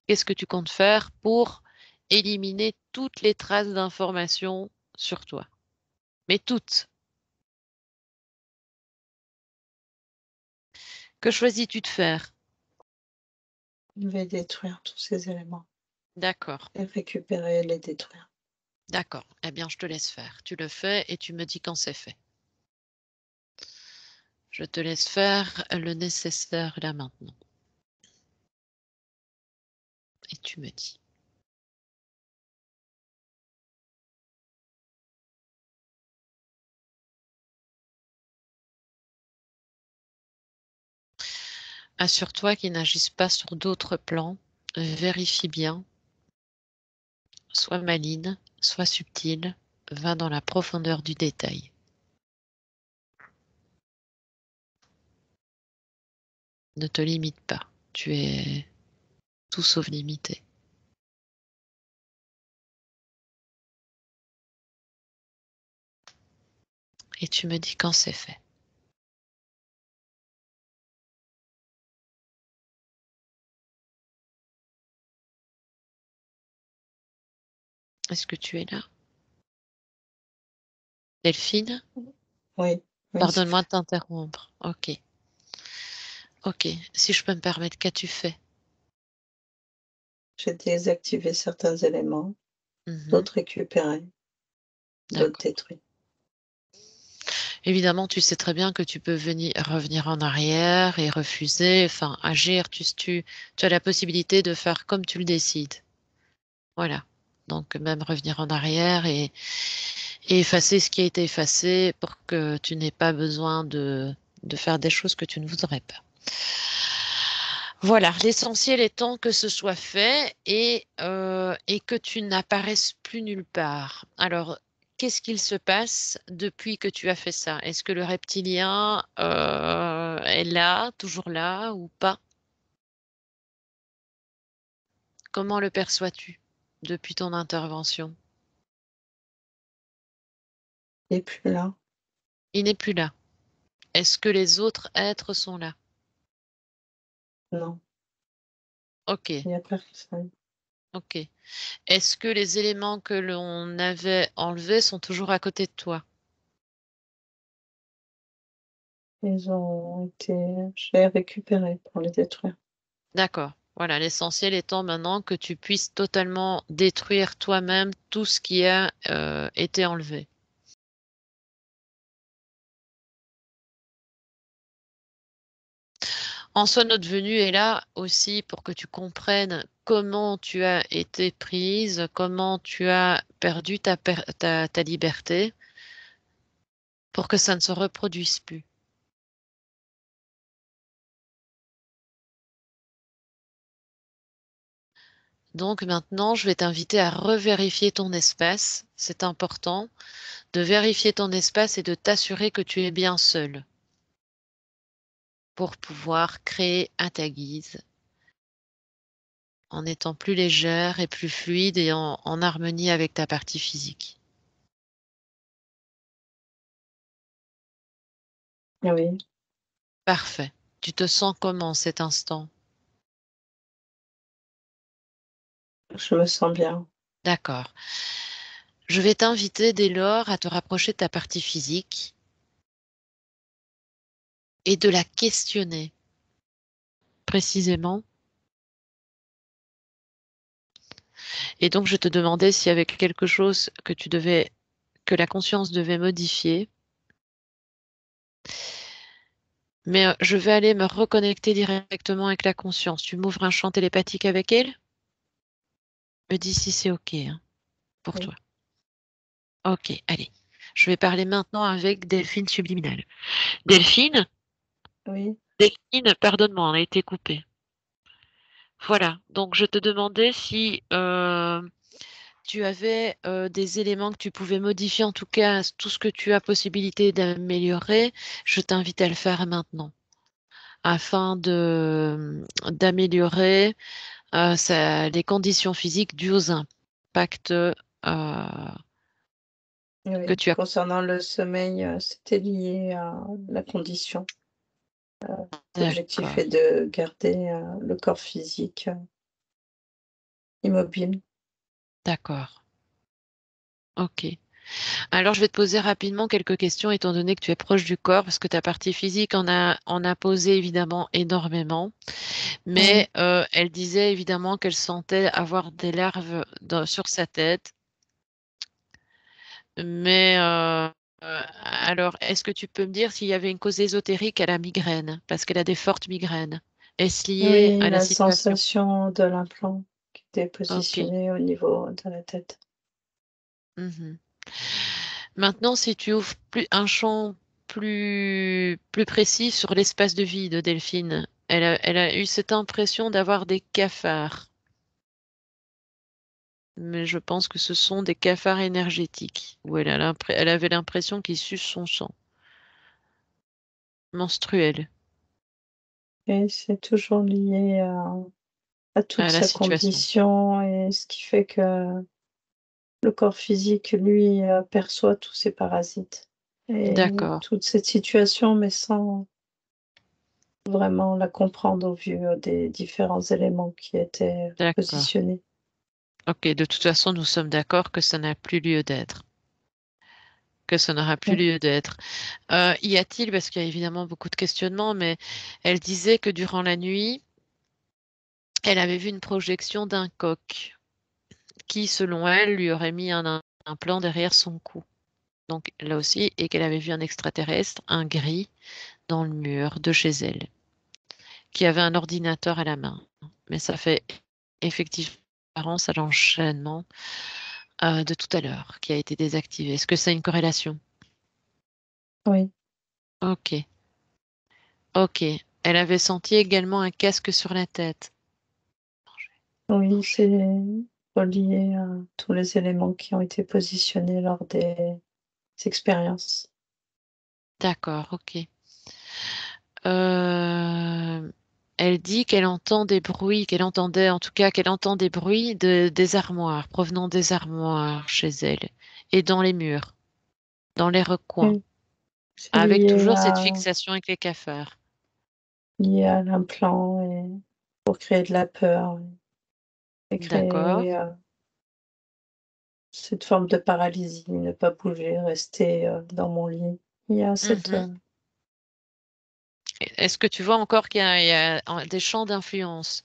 Qu'est-ce que tu comptes faire pour éliminer toutes les traces d'informations sur toi? Mais toutes. Que choisis-tu de faire? je vais détruire tous ces éléments D'accord. et récupérer et les détruire. D'accord. Eh bien, je te laisse faire. Tu le fais et tu me dis quand c'est fait. Je te laisse faire le nécessaire là maintenant. Et tu me dis. Assure-toi qu'ils n'agissent pas sur d'autres plans. Vérifie bien. Soit maligne, soit subtile. va dans la profondeur du détail. Ne te limite pas. Tu es tout sauf limité. Et tu me dis quand c'est fait. Est-ce que tu es là? Delphine? Oui, oui, c'est Pardonne-moi fait. de t'interrompre. Ok. Ok. Si je peux me permettre, qu'as-tu fait? J'ai désactivé certains éléments, Mhm. d'autres récupérés, d'autres D'accord. détruits. Évidemment, tu sais très bien que tu peux revenir en arrière et refuser, enfin agir. Tu as la possibilité de faire comme tu le décides. Voilà. Donc même revenir en arrière et effacer ce qui a été effacé pour que tu n'aies pas besoin de faire des choses que tu ne voudrais pas. Voilà, l'essentiel étant que ce soit fait et que tu n'apparaisses plus nulle part. Alors, qu'est-ce qu'il se passe depuis que tu as fait ça? Est-ce que le reptilien est là, toujours là ou pas? Comment le perçois-tu depuis ton intervention? Et puis là, Il n'est plus là. Est-ce que les autres êtres sont là? non, Ok, il n'y a personne. ok. Est-ce que les éléments que l'on avait enlevés sont toujours à côté de toi? Ils ont été, je l'ai récupéré pour les détruire. D'accord. Voilà, l'essentiel étant maintenant que tu puisses totalement détruire toi-même tout ce qui a été enlevé. En soi, notre venue est là aussi pour que tu comprennes comment tu as été prise, comment tu as perdu ta liberté, pour que ça ne se reproduise plus. Donc maintenant, je vais t'inviter à revérifier ton espace. C'est important de vérifier ton espace et de t'assurer que tu es bien seul pour pouvoir créer à ta guise, en étant plus légère et plus fluide et en harmonie avec ta partie physique. Ah oui, Parfait. Tu te sens comment cet instant? je me sens bien. D'accord. Je vais t'inviter dès lors à te rapprocher de ta partie physique et de la questionner précisément. Et donc, je te demandais s'il y avait quelque chose que la conscience devait modifier. Mais je vais aller me reconnecter directement avec la conscience. Tu m'ouvres un champ télépathique avec elle? Me dis si c'est OK, hein, pour Oui, toi. OK, allez. Je vais parler maintenant avec Delphine Subliminale. Delphine? oui, Delphine, pardonne-moi, on a été coupé. Voilà, donc je te demandais si tu avais des éléments que tu pouvais modifier, en tout cas tout ce que tu as possibilité d'améliorer, je t'invite à le faire maintenant afin de d'améliorer les conditions physiques dues aux impacts que oui. tu as. Concernant le sommeil, c'était lié à la condition. L'objectif D'accord, est de garder, le corps physique, immobile. d'accord. Ok. Alors, je vais te poser rapidement quelques questions, étant donné que tu es proche du corps, parce que ta partie physique en a posé évidemment énormément. Oui, Mais elle disait évidemment qu'elle sentait avoir des larves sur sa tête. Mais alors, est-ce que tu peux me dire s'il y avait une cause ésotérique à la migraine? Parce qu'elle a des fortes migraines. Est-ce lié oui, à la la situation? sensation de l'implant qui était Ok. positionné au niveau de la tête. Mhm. Maintenant, si tu ouvres un champ plus précis sur l'espace de vie de Delphine, elle a eu cette impression d'avoir des cafards. mais je pense que ce sont des cafards énergétiques, où elle avait l'impression qu'ils sucent son sang menstruel Et c'est toujours lié à toute à la sa situation. condition et ce qui fait que le corps physique, lui, perçoit tous ces parasites et D'accord, toute cette situation, mais sans vraiment la comprendre au vu, des différents éléments qui étaient d'accord. positionnés. Ok, de toute façon, nous sommes d'accord que ça n'a plus lieu d'être, que ça n'aura plus Oui, lieu d'être. Y a-t-il, parce qu'il y a évidemment beaucoup de questionnements, mais elle disait que durant la nuit, elle avait vu une projection d'un coq qui, selon elle, lui aurait mis un plan derrière son cou. Donc là aussi, et qu'elle avait vu un extraterrestre, un gris, dans le mur de chez elle, qui avait un ordinateur à la main. Mais ça fait effectivement référence à l'enchaînement de tout à l'heure, qui a été désactivé. Est-ce que c'est une corrélation? oui, Ok, ok. Elle avait senti également un casque sur la tête. oui, c'est relié à tous les éléments qui ont été positionnés lors des expériences. D'accord, ok. Euh, Elle dit qu'elle entend des bruits, qu'elle entendait en tout cas, qu'elle entend des bruits des armoires, provenant des armoires chez elle, et dans les murs, dans les recoins, Oui, c'est avec toujours cette fixation avec les cafards. lié à l'implant et pour créer de la peur et D'accord. créer, cette forme de paralysie, ne pas bouger, rester, dans mon lit. Il y a cette, Mhm. Est-ce que tu vois encore il y a des champs d'influence?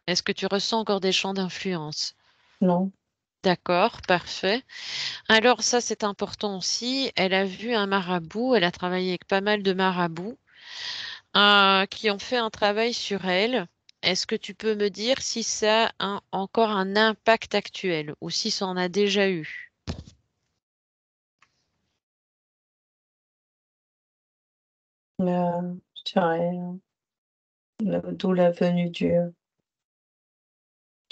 Est-ce que tu ressens encore des champs d'influence? non, D'accord, parfait. Alors ça, c'est important aussi. Elle a vu un marabout, elle a travaillé avec pas mal de marabouts qui ont fait un travail sur elle. Est-ce que tu peux me dire si ça a encore un impact actuel ou si ça en a déjà eu? je dirais, d'où la venue du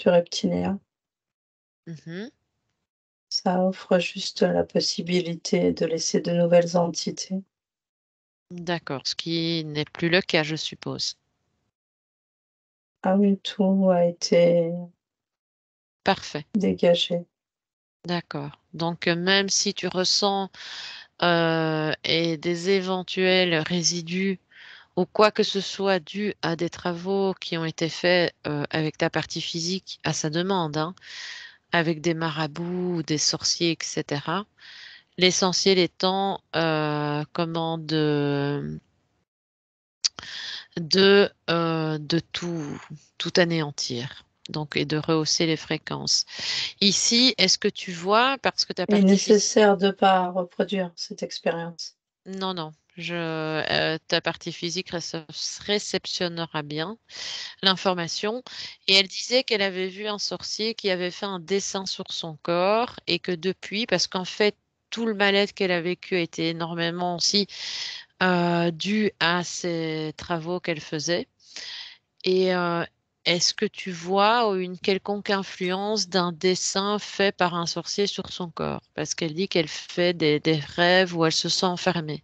reptilien. Mhm. Ça offre juste la possibilité de laisser de nouvelles entités. D'accord, ce qui n'est plus le cas, je suppose. Ah oui, tout a été Parfait. dégagé. D'accord. Donc, même si tu ressens et des éventuels résidus ou quoi que ce soit dû à des travaux qui ont été faits avec ta partie physique à sa demande, hein, avec des marabouts ou des sorciers, etc. L'essentiel étant comment de tout anéantir. Donc, et de rehausser les fréquences. Ici, est-ce que tu vois, parce que ta Il est partie physique. nécessaire de pas reproduire cette expérience. Non, non. Ta partie physique réceptionnera bien l'information. Et elle disait qu'elle avait vu un sorcier qui avait fait un dessin sur son corps et que depuis, parce qu'en fait, tout le mal-être qu'elle a vécu a été énormément aussi dû à ces travaux qu'elle faisait. Et est-ce que tu vois une quelconque influence d'un dessin fait par un sorcier sur son corps? Parce qu'elle dit qu'elle fait des rêves où elle se sent enfermée.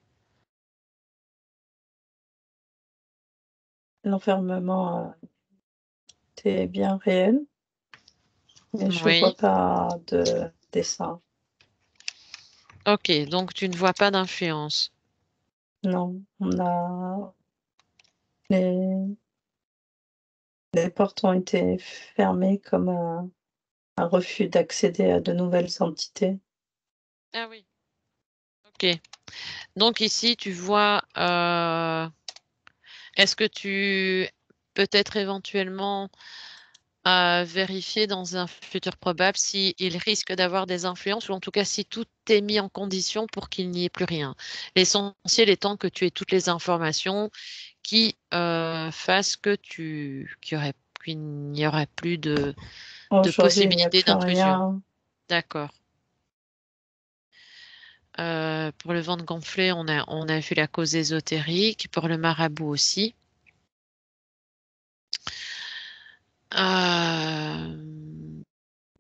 L'enfermement, était bien réel, mais je vois Oui. pas de dessin. Ok, donc tu ne vois pas d'influence. Non, on a les les portes ont été fermées comme un refus d'accéder à de nouvelles entités. Ah oui. Ok. Donc ici, tu vois, est-ce que tu peut-être éventuellement vérifier dans un futur probable s'il risque d'avoir des influences ou en tout cas si tout est mis en condition pour qu'il n'y ait plus rien. L'essentiel étant que tu aies toutes les informations qui fassent que qu'il n'y aurait plus de Aujourd'hui, il n'y a possibilité plus d'intrusion. rien. D'accord. Pour le ventre gonflé, on a vu la cause ésotérique. Pour le marabout aussi. Euh,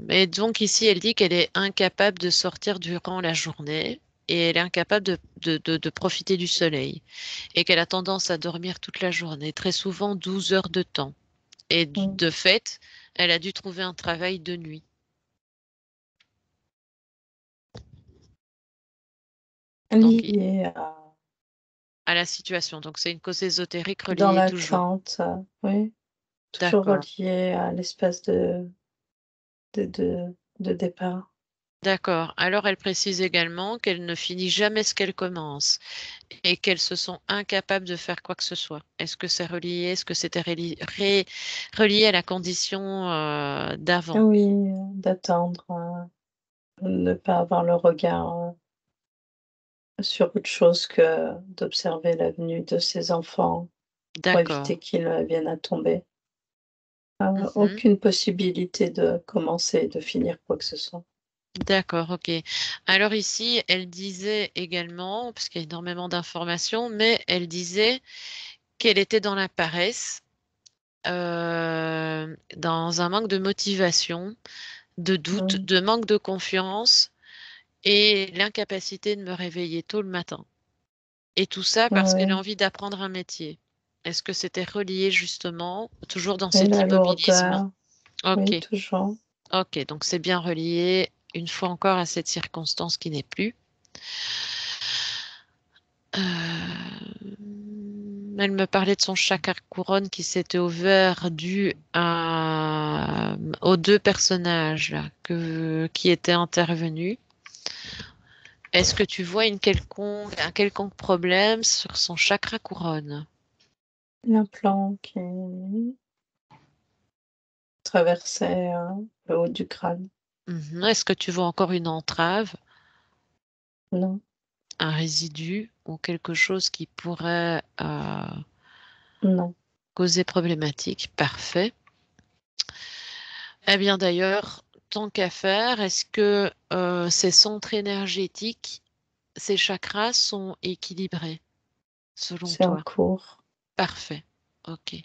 Mais donc ici, elle dit qu'elle est incapable de sortir durant la journée et elle est incapable de profiter du soleil et qu'elle a tendance à dormir toute la journée, très souvent 12 heures de temps. Et Mm. de fait, elle a dû trouver un travail de nuit. Donc, Lié à la situation. Donc, c'est une cause ésotérique dans reliée toujours. l'attente, oui, toujours D'accord. relié à l'espace de, de, de départ. D'accord. Alors, elle précise également qu'elle ne finit jamais ce qu'elle commence et qu'elles se sont incapables de faire quoi que ce soit. Est-ce que c'est relié? Est-ce que c'était relié à la condition d'avant? Oui, d'attendre, ne pas avoir le regard sur autre chose que d'observer la venue de ses enfants pour D'accord. éviter qu'ils viennent à tomber. Mhm. Aucune possibilité de commencer et de finir quoi que ce soit. D'accord, ok. Alors ici, elle disait également, parce qu'il y a énormément d'informations, mais elle disait qu'elle était dans la paresse, dans un manque de motivation, de doute, Mmh. de manque de confiance et l'incapacité de me réveiller tôt le matin. Et tout ça parce qu'elle a Oui, envie d'apprendre un métier. Est-ce que c'était relié justement, toujours dans et cet la immobilisme? lourdeur, Ok, oui, toujours. ok, donc c'est bien relié une fois encore à cette circonstance qui n'est plus. Elle me parlait de son chakra couronne qui s'était ouvert aux deux personnages là, qui étaient intervenus. Est-ce que tu vois un quelconque problème sur son chakra couronne? L'implant qui traversait, le haut du crâne. Mhm. Est-ce que tu vois encore une entrave, Non, un résidu ou quelque chose qui pourrait non, causer problématique? Parfait. Eh bien d'ailleurs, tant qu'à faire, est-ce que ces centres énergétiques, ces chakras sont équilibrés selon c'est en toi? cours. Parfait. Ok.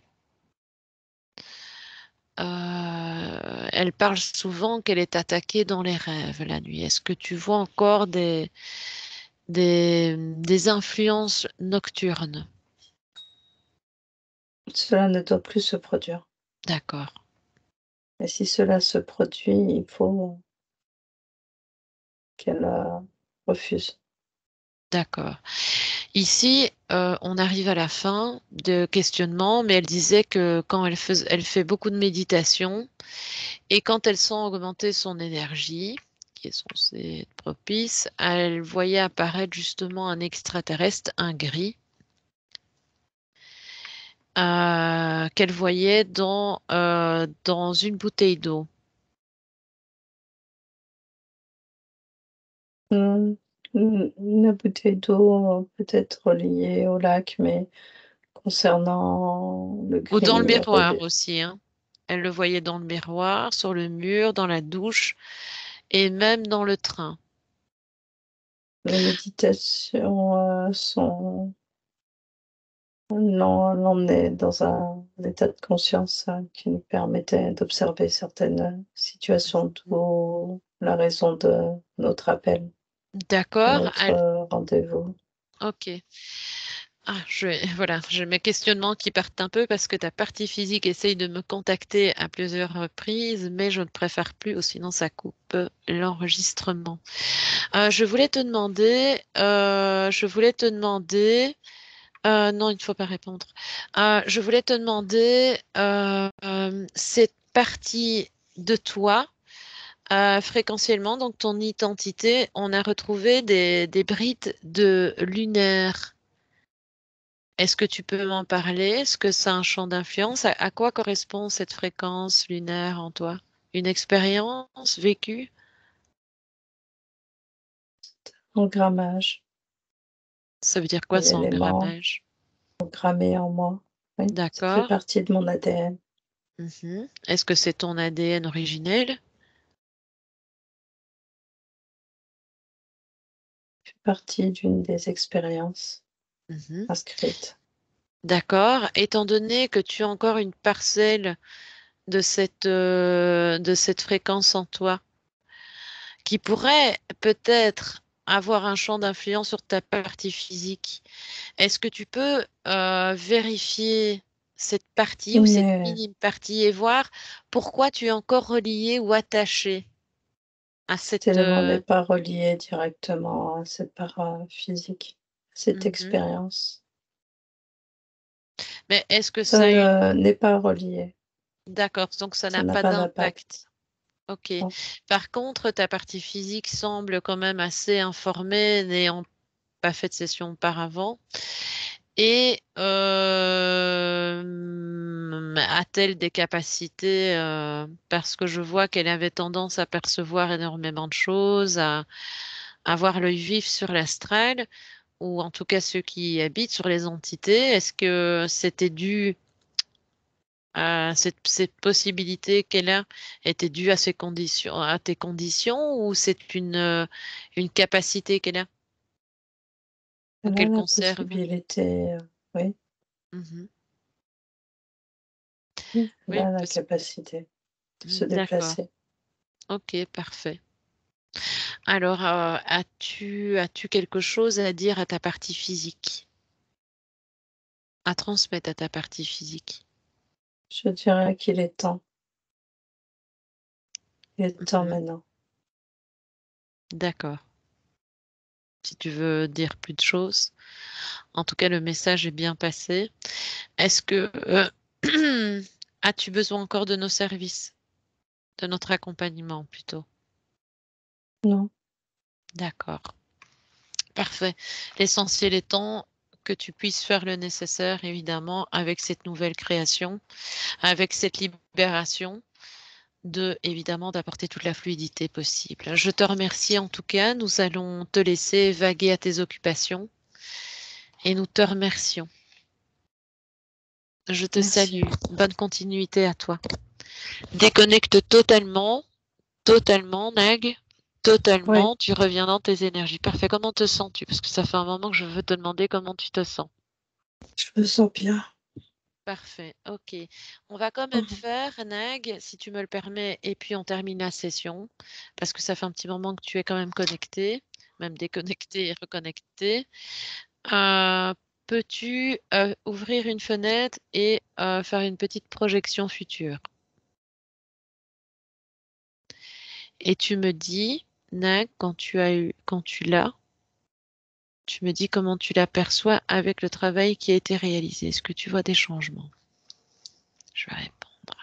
Elle parle souvent qu'elle est attaquée dans les rêves la nuit. Est-ce que tu vois encore des influences nocturnes? Cela ne doit plus se produire. D'accord, Et si cela se produit, il faut qu'elle, refuse. d'accord. Ici, on arrive à la fin de questionnement, mais elle disait que quand elle fait beaucoup de méditation et quand elle sent augmenter son énergie, qui est censée être propice, elle voyait apparaître justement un extraterrestre, un gris, qu'elle voyait dans une bouteille d'eau. Mmh, la bouteille d'eau peut être reliée au lac, mais concernant le Ou dans le gris, miroir aussi, hein. Elle le voyait dans le miroir, sur le mur, dans la douche et même dans le train. les méditations, sont l'emmener dans un état de conscience, qui nous permettait d'observer certaines situations, d'où la raison de notre appel, de D'accord. notre, rendez-vous. Ok. Voilà, j'ai mes questionnements qui partent un peu parce que ta partie physique essaye de me contacter à plusieurs reprises, mais je ne préfère plus, ou sinon ça coupe l'enregistrement. Non, il ne faut pas répondre. Je voulais te demander, cette partie de toi, fréquentiellement, donc ton identité, on a retrouvé des brides de lunaire. Est-ce que tu peux m'en parler? Est-ce que c'est un champ d'influence? À quoi correspond cette fréquence lunaire en toi? Une expérience vécue? Engrammage, Ça veut dire quoi un ça, élément engrammage? engrammé en moi. Oui, ça fait D'accord. partie de mon ADN, Mhm. Est-ce que c'est ton ADN originel? fait partie d'une des expériences Mhm. inscrites. D'accord. Étant donné que tu as encore une parcelle de cette fréquence en toi, qui pourrait peut-être avoir un champ d'influence sur ta partie physique. Est-ce que tu peux vérifier cette partie ou cette Mais minime partie et voir pourquoi tu es encore relié ou attaché à cet cette... élément n'est pas relié directement à cette part, physique, cette Mhm. expérience. Mais est-ce que ça Ça a une... ne n'est pas relié, D'accord, donc ça ça n'a n'a pas pas d'impact. d'impact. Ok. Non, Par contre, ta partie physique semble quand même assez informée, n'ayant pas fait de session auparavant. Et a-t-elle des capacités, parce que je vois qu'elle avait tendance à percevoir énormément de choses, à avoir l'œil vif sur l'astral, ou en tout cas ceux qui y habitent, sur les entités. Est-ce que c'était dû à cette possibilité qu'elle a était due à ces conditions, à tes conditions, ou c'est une capacité qu'elle a ou elle a qu'elle la conserve? possibilité, oui, Mhm. oui, elle Oui, a la capacité de se d'accord. déplacer. Ok, parfait. Alors, as-tu quelque chose à dire à ta partie physique, à transmettre à ta partie physique? Je dirais qu'il est temps. Il est temps Mhm. maintenant. D'accord. Si tu veux dire plus de choses. En tout cas, le message est bien passé. Est-ce que as-tu besoin encore de nos services, de notre accompagnement plutôt? Non, D'accord. Parfait. L'essentiel étant que tu puisses faire le nécessaire, évidemment, avec cette nouvelle création, avec cette libération, évidemment, d'apporter toute la fluidité possible. Je te remercie en tout cas. Nous allons te laisser vaguer à tes occupations et nous te remercions. Je te salue. merci. Bonne continuité à toi. Déconnecte totalement, totalement, Nag. Oui, Totalement. Tu reviens dans tes énergies. Parfait. Comment te sens-tu? Parce que ça fait un moment que je veux te demander comment tu te sens. je me sens bien. Parfait, ok. On va quand même Mmh. faire, Nag, si tu me le permets, et puis on termine la session, parce que ça fait un petit moment que tu es quand même connecté, même déconnecté et reconnecté. Euh, Peux-tu ouvrir une fenêtre et faire une petite projection future? Et tu me dis, Nag, quand tu l'as, tu me dis comment tu l'aperçois avec le travail qui a été réalisé. Est-ce que tu vois des changements? Je vais répondre.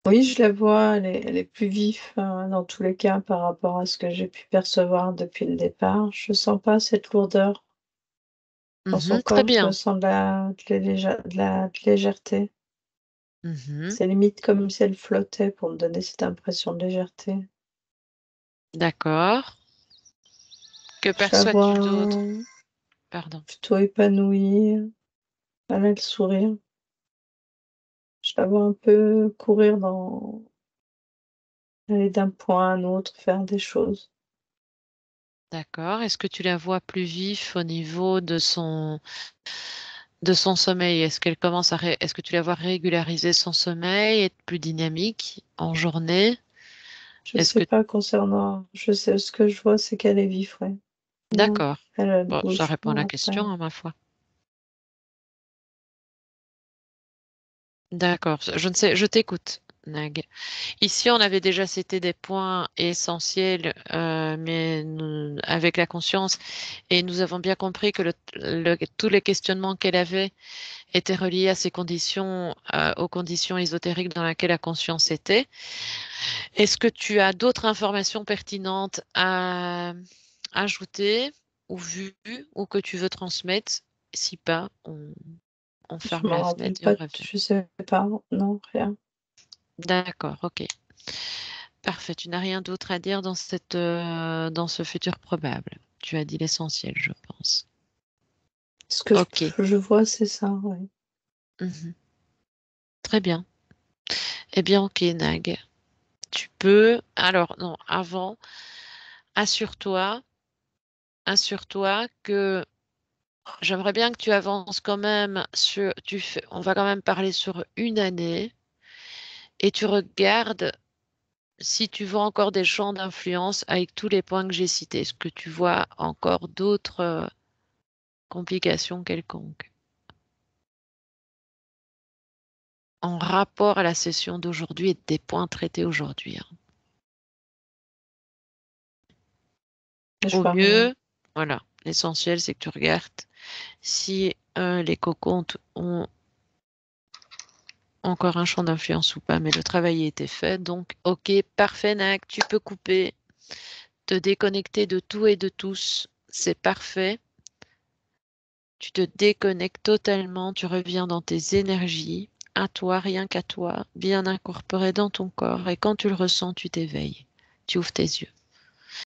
Oui, je la vois, elle est plus vive, dans tous les cas par rapport à ce que j'ai pu percevoir depuis le départ. Je sens pas cette lourdeur dans son Mhm, très corps, je bien. sens de la légèreté. Mhm. C'est limite comme si elle flottait pour me donner cette impression de légèreté. D'accord. Que Je la vois perçois-tu d'autre? Pardon. plutôt épanouie, elle a le sourire. Je la vois un peu courir aller d'un point à un autre, faire des choses. D'accord. Est-ce que tu la vois plus vif au niveau de son sommeil? Est-ce qu'elle commence est-ce que tu la vois régulariser son sommeil, être plus dynamique en journée? Je Est-ce sais que pas concernant je sais ce que je vois, c'est qu'elle est vive, ouais. Non, D'accord. elle Bon, ça bouge. répond à Bon la après, question, à ma foi. D'accord. Je ne sais, je t'écoute, Nag. Ici, on avait déjà cité des points essentiels, mais avec la conscience, et nous avons bien compris que tous les questionnements qu'elle avait était relié à ces conditions, aux conditions ésotériques dans lesquelles la conscience était. Est-ce que tu as d'autres informations pertinentes à ajouter ou vues ou que tu veux transmettre? Si pas, on je ferme m'en la rappelle fenêtre et on pas, revient. je sais pas, non, rien. D'accord, ok. Parfait. Tu n'as rien d'autre à dire dans ce futur probable. Tu as dit l'essentiel, je pense. Ce que Ok. je vois, c'est ça, ouais. Mhm. Très bien. Eh bien, ok, Nag. Tu peux. Alors, non, avant, assure-toi, assure-toi que J'aimerais bien que tu avances quand même sur, on va quand même parler sur une année et tu regardes si tu vois encore des champs d'influence avec tous les points que j'ai cités. Est-ce que tu vois encore d'autres complications quelconques en rapport à la session d'aujourd'hui et des points traités aujourd'hui, hein. Mais je Au vois rien. mieux, voilà, l'essentiel c'est que tu regardes si les cocontes ont encore un champ d'influence ou pas, mais le travail a été fait. Donc, ok, parfait, Nac, tu peux couper, te déconnecter de tout et de tous. C'est parfait. Tu te déconnectes totalement, tu reviens dans tes énergies, à toi, rien qu'à toi, bien incorporé dans ton corps. Et quand tu le ressens, tu t'éveilles. Tu ouvres tes yeux.